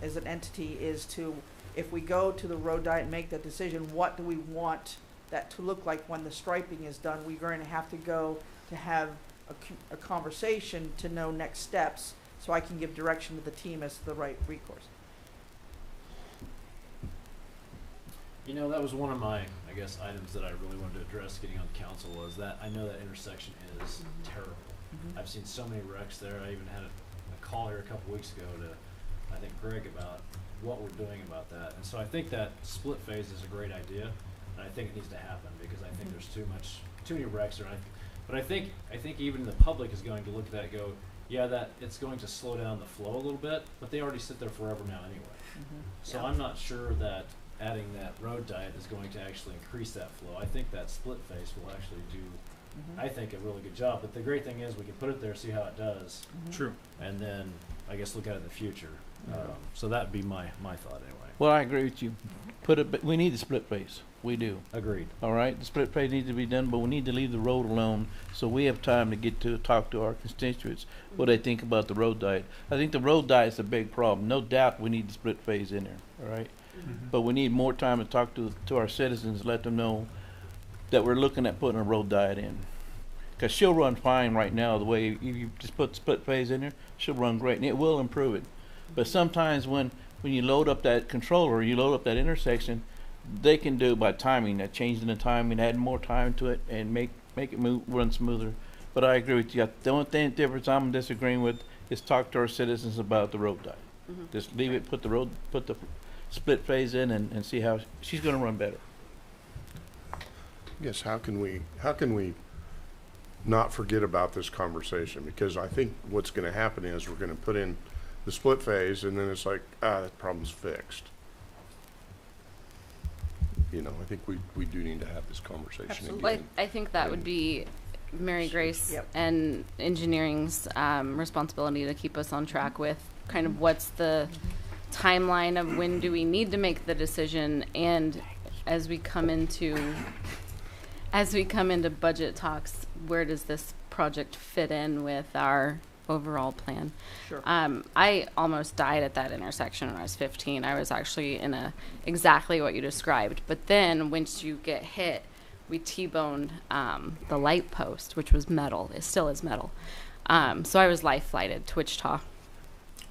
as an entity is to, if we go to the road diet and make that decision, what do we want that to look like when the striping is done? We're going to have to go to have a conversation to know next steps, so I can give direction to the team as to the right recourse. That was one of my, I guess, items that I really wanted to address getting on council, was that I know that intersection is terrible. I've seen so many wrecks there. I even had a call here a couple weeks ago to, I think, Greg, about what we're doing about that. And so I think that split phase is a great idea, and I think it needs to happen because I think there's too many wrecks there. But I think even the public is going to look at that and go, yeah, that it's going to slow down the flow a little bit, but they already sit there forever now anyway. So I'm not sure that adding that road diet is going to actually increase that flow. I think that split phase will actually do I think, a really good job. But the great thing is we can put it there, see how it does, True. and then I guess look at it in the future. So that'd be my thought anyway. Well, I agree with you. Put it, but we need the split phase. We do. Agreed. All right, the split phase needs to be done, but we need to leave the road alone so we have time to get to talk to our constituents what they think about the road diet. I think the road diet is a big problem. No doubt we need the split phase in there. All right, but we need more time to talk to our citizens, let them know that we're looking at putting a road diet in. Because she'll run fine right now. The way you just put the split phase in there, she'll run great, and it will improve it. But sometimes when you load up that controller, you load up that intersection, they can do it by timing, that changing the timing, adding more time to it, and make it run smoother. But I agree with you. The only difference I'm disagreeing with is talk to our citizens about the road diet. Just leave it, put the split phase in, and see how she's going to run better. Yes, how can we not forget about this conversation? Because I think what's going to happen is we're going to put in the split phase, and then it's like, that problem's fixed. You know, I think we do need to have this conversation Absolutely. again. I think that would be Mary Grace Yep. and engineering's responsibility to keep us on track with kind of what's the timeline of when do we need to make the decision, and as we come into budget talks, where does this project fit in with our overall plan? Sure. I almost died at that intersection when I was 15. I was actually in exactly what you described. But then once you get hit, we T-boned the light post, which was metal. It still is metal. So I was life flighted to Wichita.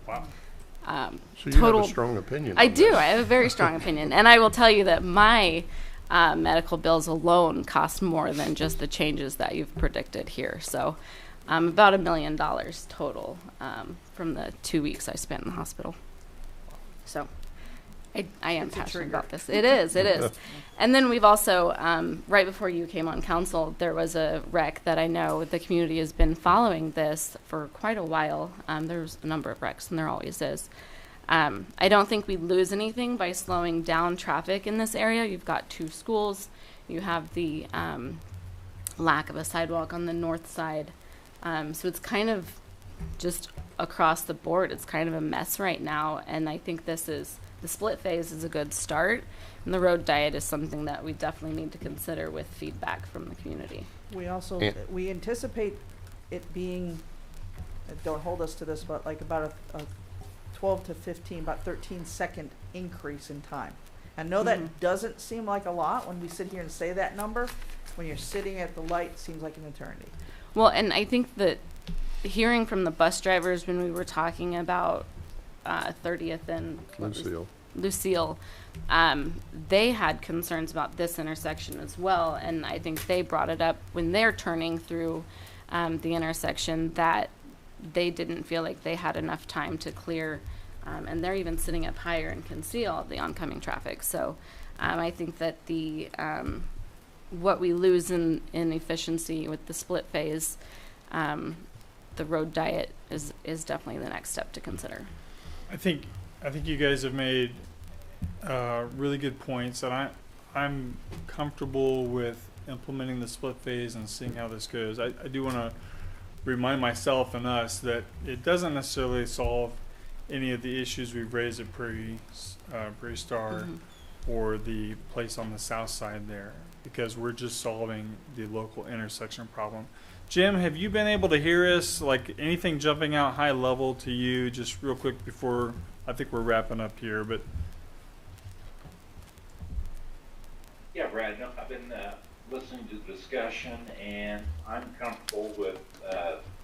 Wow. So you have a strong opinion. I on do. this. I have a very strong opinion. And I will tell you that my medical bills alone cost more than just the changes that you've predicted here. So about $1 million total from the 2 weeks I spent in the hospital. So I am It's a passionate trigger. about this. It is. And then we've also, right before you came on council, there was a wreck that I know the community has been following this for quite a while. There's a number of wrecks, and there always is. I don't think we lose anything by slowing down traffic in this area. You've got 2 schools. You have the lack of a sidewalk on the north side. So it's kind of just across the board. It's kind of a mess right now. And I think the split phase is a good start. And the road diet is something that we definitely need to consider with feedback from the community. We also, And- we anticipate it being, don't hold us to this, but like about a 12 to 15, about 13-second increase in time. I know that doesn't seem like a lot when we sit here and say that number. When you're sitting at the light, it seems like an eternity. Well, and I think that hearing from the bus drivers when we were talking about 30th and Lucille, they had concerns about this intersection as well, and I think they brought it up when they're turning through the intersection that they didn't feel like they had enough time to clear, and they're even sitting up higher and can see all the oncoming traffic. So I think that the what we lose in efficiency with the split phase, the road diet is definitely the next step to consider. I think you guys have made really good points, and I'm comfortable with implementing the split phase and seeing how this goes. I do want to remind myself and us that it doesn't necessarily solve any of the issues we've raised at Prairie Star or the place on the south side there, because we're just solving the local intersection problem. Jim, have you been able to hear us? Like anything jumping out high level to you, just real quick before I think we're wrapping up here, but. Yeah, Brad, no, I've been listening to the discussion, and I'm comfortable with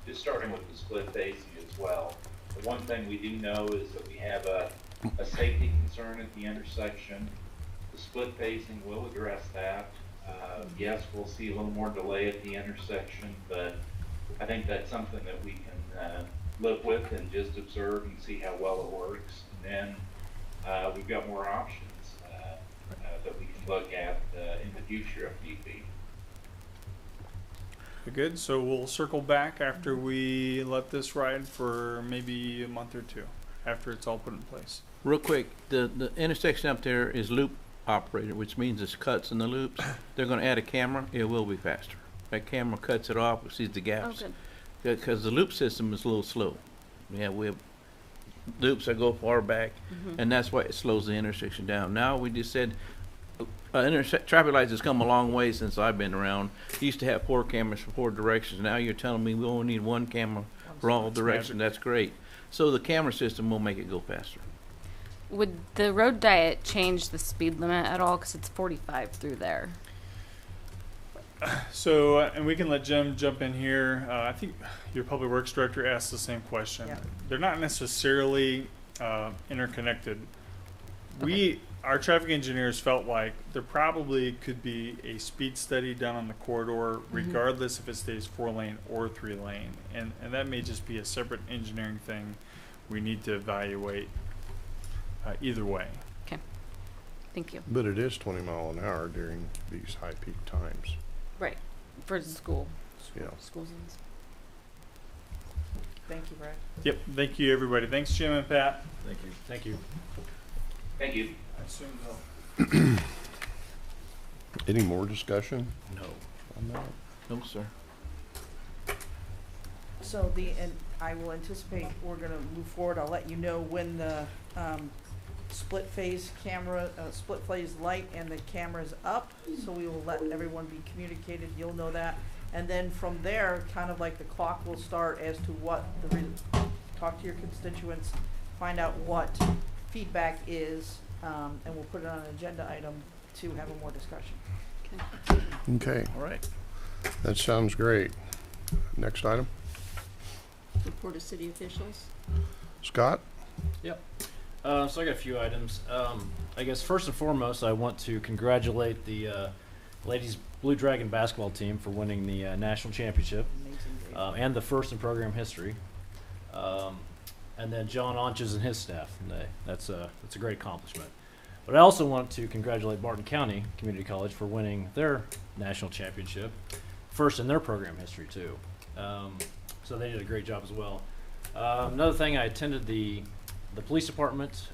just starting with the split phasing as well. The one thing we do know is that we have a safety concern at the intersection. The split phasing will address that. Yes, we'll see a little more delay at the intersection, but I think that's something that we can live with and just observe and see how well it works. And then we've got more options that we can look at in the future if need be. Good. So we'll circle back after we let this ride for maybe a month or two after it's all put in place. Real quick, the intersection up there is loop operated, which means it's cuts in the loops. They're going to add a camera. It will be faster. that camera cuts it off, it sees the Oh, gaps. good. Because the loop system is a little slow. We have loops that go far back, and that's why it slows the intersection down. Now we just said, traffic lights has come a long way since I've been around. Used to have 4 cameras for 4 directions. Now you're telling me we only need 1 camera for all directions. That's great. So the camera system will make it go faster. Would the road diet change the speed limit at all? Because it's 45 through there. So, and we can let Jim jump in here. I think your public works director asked the same question. Yeah. They're not necessarily interconnected. Our traffic engineers felt like there probably could be a speed study done on the corridor, regardless if it stays 4-lane or 3-lane, and that may just be a separate engineering thing we need to evaluate. Either way. Okay. Thank you. But it is 20 mile an hour during these high peak times. Right. For school. Yeah. School zones. Thank you, Brad. Yep. Thank you, everybody. Thanks, Jim and Pat. Thank you. Thank you. Thank you. I assume so. Any more discussion No. on that? No, sir. So and I will anticipate we're gonna move forward. I'll let you know when the split phase light and the camera's up. So we will let everyone be communicated. You'll know that. And then from there, kind of like the clock will start as to what talk to your constituents, find out what feedback is, and we'll put it on an agenda item to have a more discussion. Okay, All right. that sounds great. Next item. Report of city officials. Scott? Yep. So I got a few items. I guess first and foremost, I want to congratulate the ladies Blue Dragon basketball team for winning the national championship Amazing day. and the first in program history. And then John Onches and his staff. That's a great accomplishment. But I also want to congratulate Barton County Community College for winning their national championship, first in their program history too. So they did a great job as well. Another thing, I attended the police department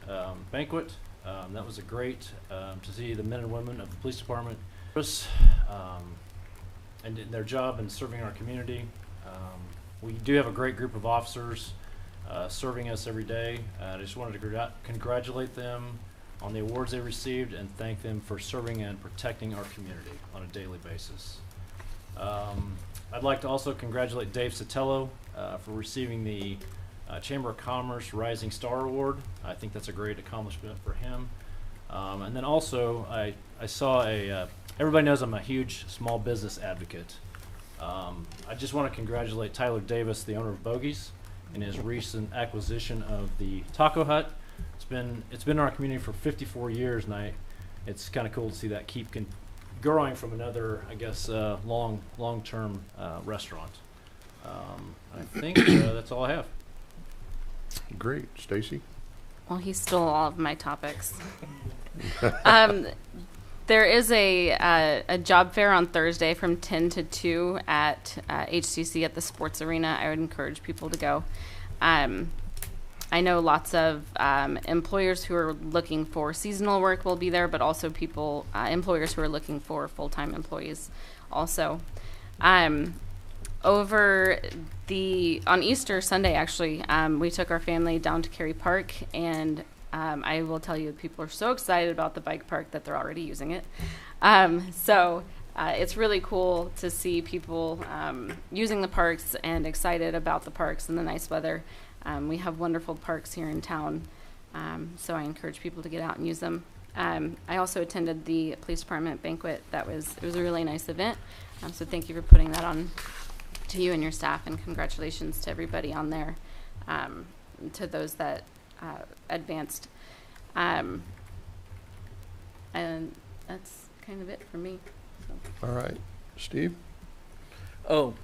banquet. That was a great to see the men and women of the police department and their job in serving our community. We do have a great group of officers serving us every day. I just wanted to congratulate them on the awards they received and thank them for serving and protecting our community on a daily basis. I'd like to also congratulate Dave Sotelo for receiving the Chamber of Commerce Rising Star Award. I think that's a great accomplishment for him. And then also, I saw everybody knows I'm a huge small business advocate. I just want to congratulate Tyler Davis, the owner of Bogies, in his recent acquisition of the Taco Hut. It's been in our community for 54 years, and it's kind of cool to see that keep growing from another, I guess, long-term restaurant. I think that's all I have. Great. Stacy? Well, he stole all of my topics. There is a job fair on Thursday from 10 to 2 at HCC at the sports arena. I would encourage people to go. I know lots of employers who are looking for seasonal work will be there, but also employers who are looking for full-time employees also. On Easter Sunday, actually, we took our family down to Cary Park, and I will tell you, people are so excited about the bike park that they're already using it. So it's really cool to see people using the parks and excited about the parks and the nice weather. We have wonderful parks here in town, so I encourage people to get out and use them. I also attended the police department banquet. It was a really nice event, so thank you for putting that on to you and your staff, and congratulations to everybody on there, to those that advanced. And that's kind of it for me. So. All right. Steve? Oh,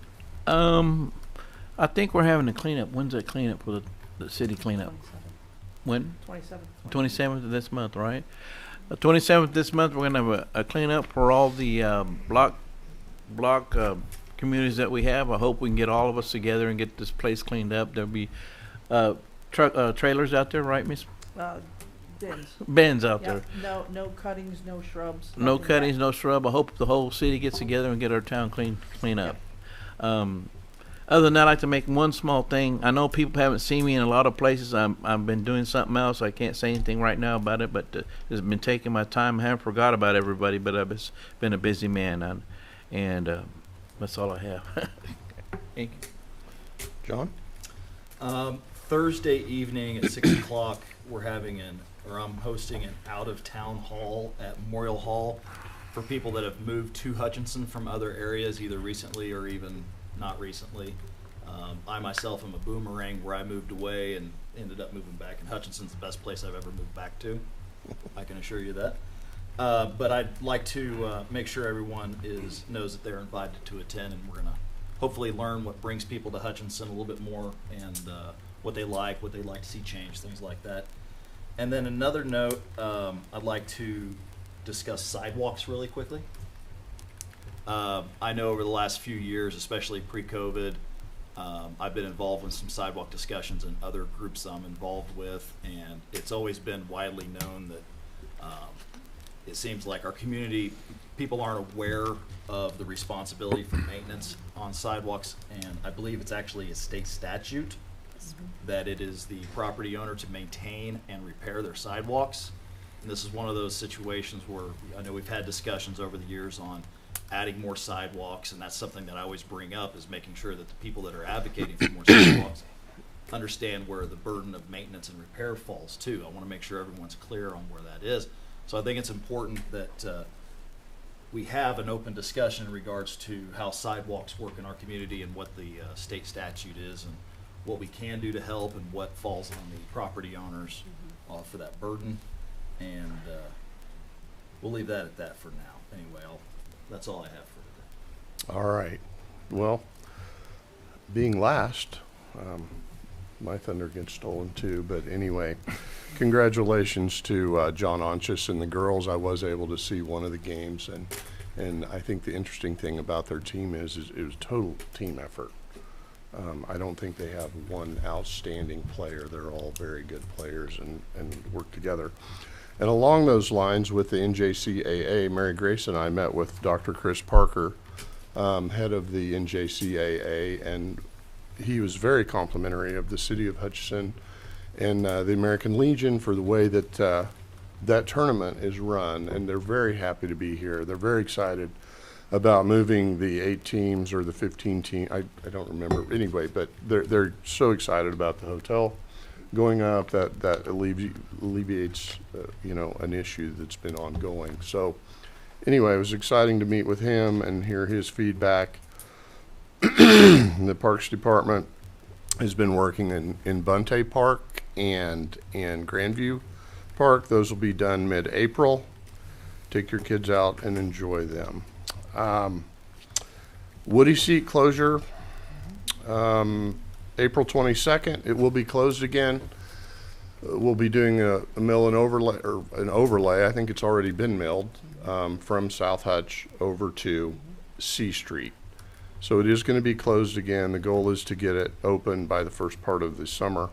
I think we're having a cleanup. When's that cleanup for the city cleanup? 27th. When? 27th. 27th of this month, right? 27th this month, we're going to have a cleanup for all the block communities that we have. I hope we can get all of us together and get this place cleaned up. There'll be trailers out there, right, Miss? Bins. bins out Yeah, there. no cuttings, no shrubs. No nothing cuttings, back. no shrub. I hope the whole city gets together and get our town clean up. Other than that, I'd like to make one small thing. I know people haven't seen me in a lot of places. I've been doing something else. I can't say anything right now about it, but it's been taking my time. I haven't forgot about everybody, but I've been a busy man, and that's all I have. Thank you. John? Thursday evening at 6 o'clock, I'm hosting an out-of-town hall at Memorial Hall for people that have moved to Hutchinson from other areas, either recently or even not recently. I myself am a boomerang where I moved away and ended up moving back, and Hutchinson's the best place I've ever moved back to. I can assure you that. But I'd like to make sure everyone knows that they're invited to attend, and we're going to hopefully learn what brings people to Hutchinson a little bit more, and what they like to see change, things like that. And then another note, I'd like to discuss sidewalks really quickly. I know over the last few years, especially pre-COVID, I've been involved in some sidewalk discussions in other groups I'm involved with, and it's always been widely known that it seems like our community, people aren't aware of the responsibility for maintenance on sidewalks, and I believe it's actually a state statute that it is the property owner to maintain and repair their sidewalks. And this is one of those situations where I know we've had discussions over the years on adding more sidewalks, and that's something that I always bring up, is making sure that the people that are advocating for more sidewalks understand where the burden of maintenance and repair falls too. I want to make sure everyone's clear on where that is. So I think it's important that we have an open discussion in regards to how sidewalks work in our community and what the state statute is and what we can do to help and what falls on the property owners for that burden. And we'll leave that at that for now. Anyway, that's all I have for today. All right. Well, being last, my thunder gets stolen too. But anyway, congratulations to John Onchus and the girls. I was able to see one of the games, and I think the interesting thing about their team is it was total team effort. I don't think they have one outstanding player. They're all very good players and work together. And along those lines, with the NJCAA, Mary Grace and I met with Dr. Chris Parker, head of the NJCAA, and he was very complimentary of the city of Hutchinson and the American Legion for the way that that tournament is run, and they're very happy to be here. They're very excited about moving the 8 teams or the 15 team. I don't remember anyway, but they're so excited about the hotel going up that alleviates an issue that's been ongoing. So anyway, it was exciting to meet with him and hear his feedback. The Parks Department has been working in Bunte Park and in Grandview Park. Those will be done mid-April. Take your kids out and enjoy them. Woody Seat closure, April 22nd. It will be closed again. We'll be doing a mill and overlay, or an overlay. I think it's already been milled from South Hutch over to C Street. So it is going to be closed again. The goal is to get it open by the first part of the summer,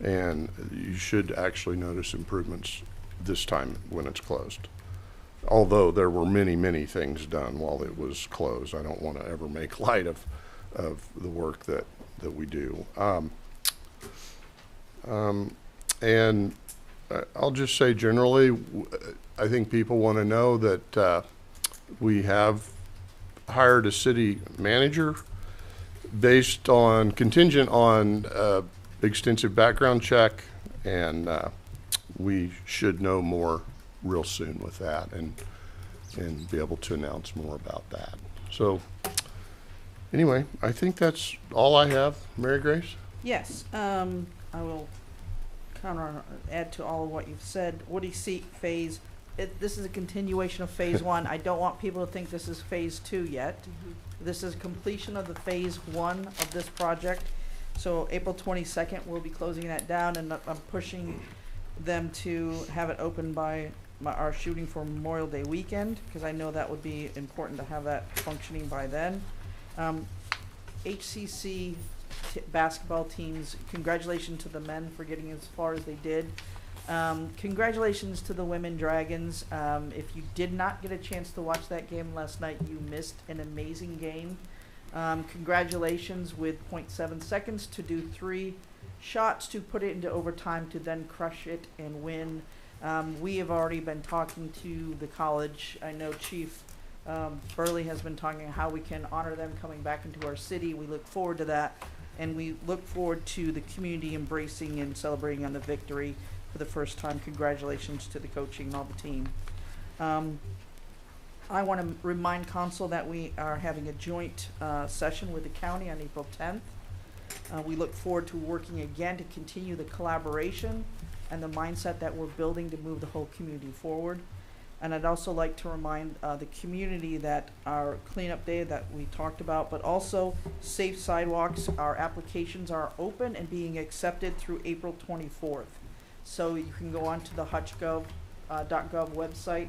and you should actually notice improvements this time when it's closed. Although there were many things done while it was closed. I don't want to ever make light of the work that we do. And I'll just say generally, I think people want to know that we have hired a city manager based on contingent on extensive background check, and we should know more real soon with that and be able to announce more about that. So anyway, I think that's all I have. Mary Grace? Yes, I will add to all of what you've said. Woody Seat phase, this is a continuation of phase 1. I don't want people to think this is phase 2 yet. This is completion of the phase 1 of this project. So April 22nd, we'll be closing that down, and I'm pushing them to have it open by our shooting for Memorial Day weekend, because I know that would be important to have that functioning by then. HCC basketball teams, congratulations to the men for getting as far as they did. Congratulations to the women Dragons. If you did not get a chance to watch that game last night, you missed an amazing game. Congratulations with 0.7 seconds to do 3 shots to put it into overtime to then crush it and win. We have already been talking to the college. I know Chief Burley has been talking how we can honor them coming back into our city. We look forward to that, and we look forward to the community embracing and celebrating on the victory for the first time. Congratulations to the coaching and all the team. I want to remind council that we are having a joint session with the county on April 10th. We look forward to working again to continue the collaboration and the mindset that we're building to move the whole community forward. And I'd also like to remind the community that our cleanup day that we talked about, but also safe sidewalks, our applications are open and being accepted through April 24th. So you can go on to the hutchgov.gov website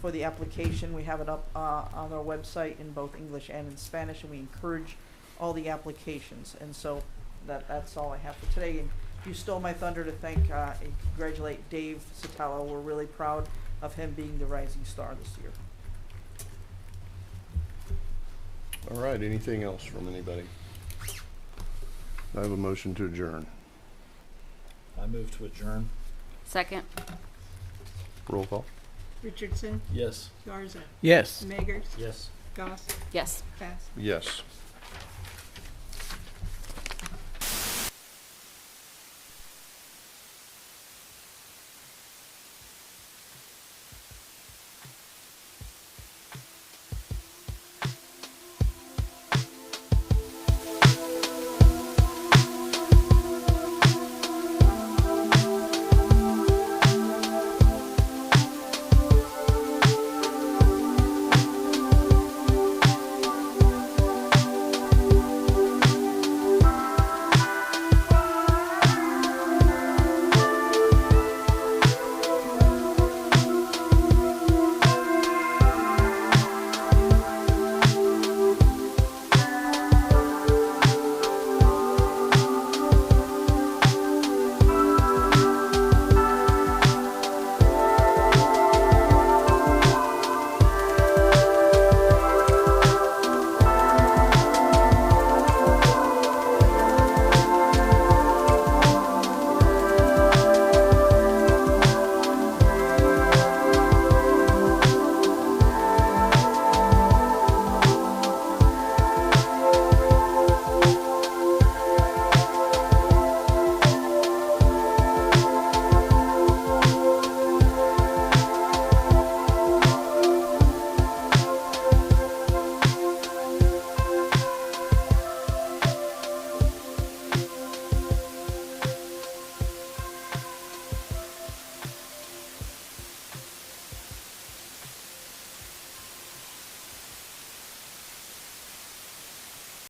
for the application. We have it up on our website in both English and in Spanish, and we encourage all the applications. And so that's all I have for today. And you stole my thunder to thank and congratulate Dave Sotelo. We're really proud of him being the rising star this year. All right, anything else from anybody? I have a motion to adjourn. I move to adjourn. Second. Roll call. Richardson, Yes. Garza, Yes. Magers, Yes. Goss, Yes. Pass. Yes.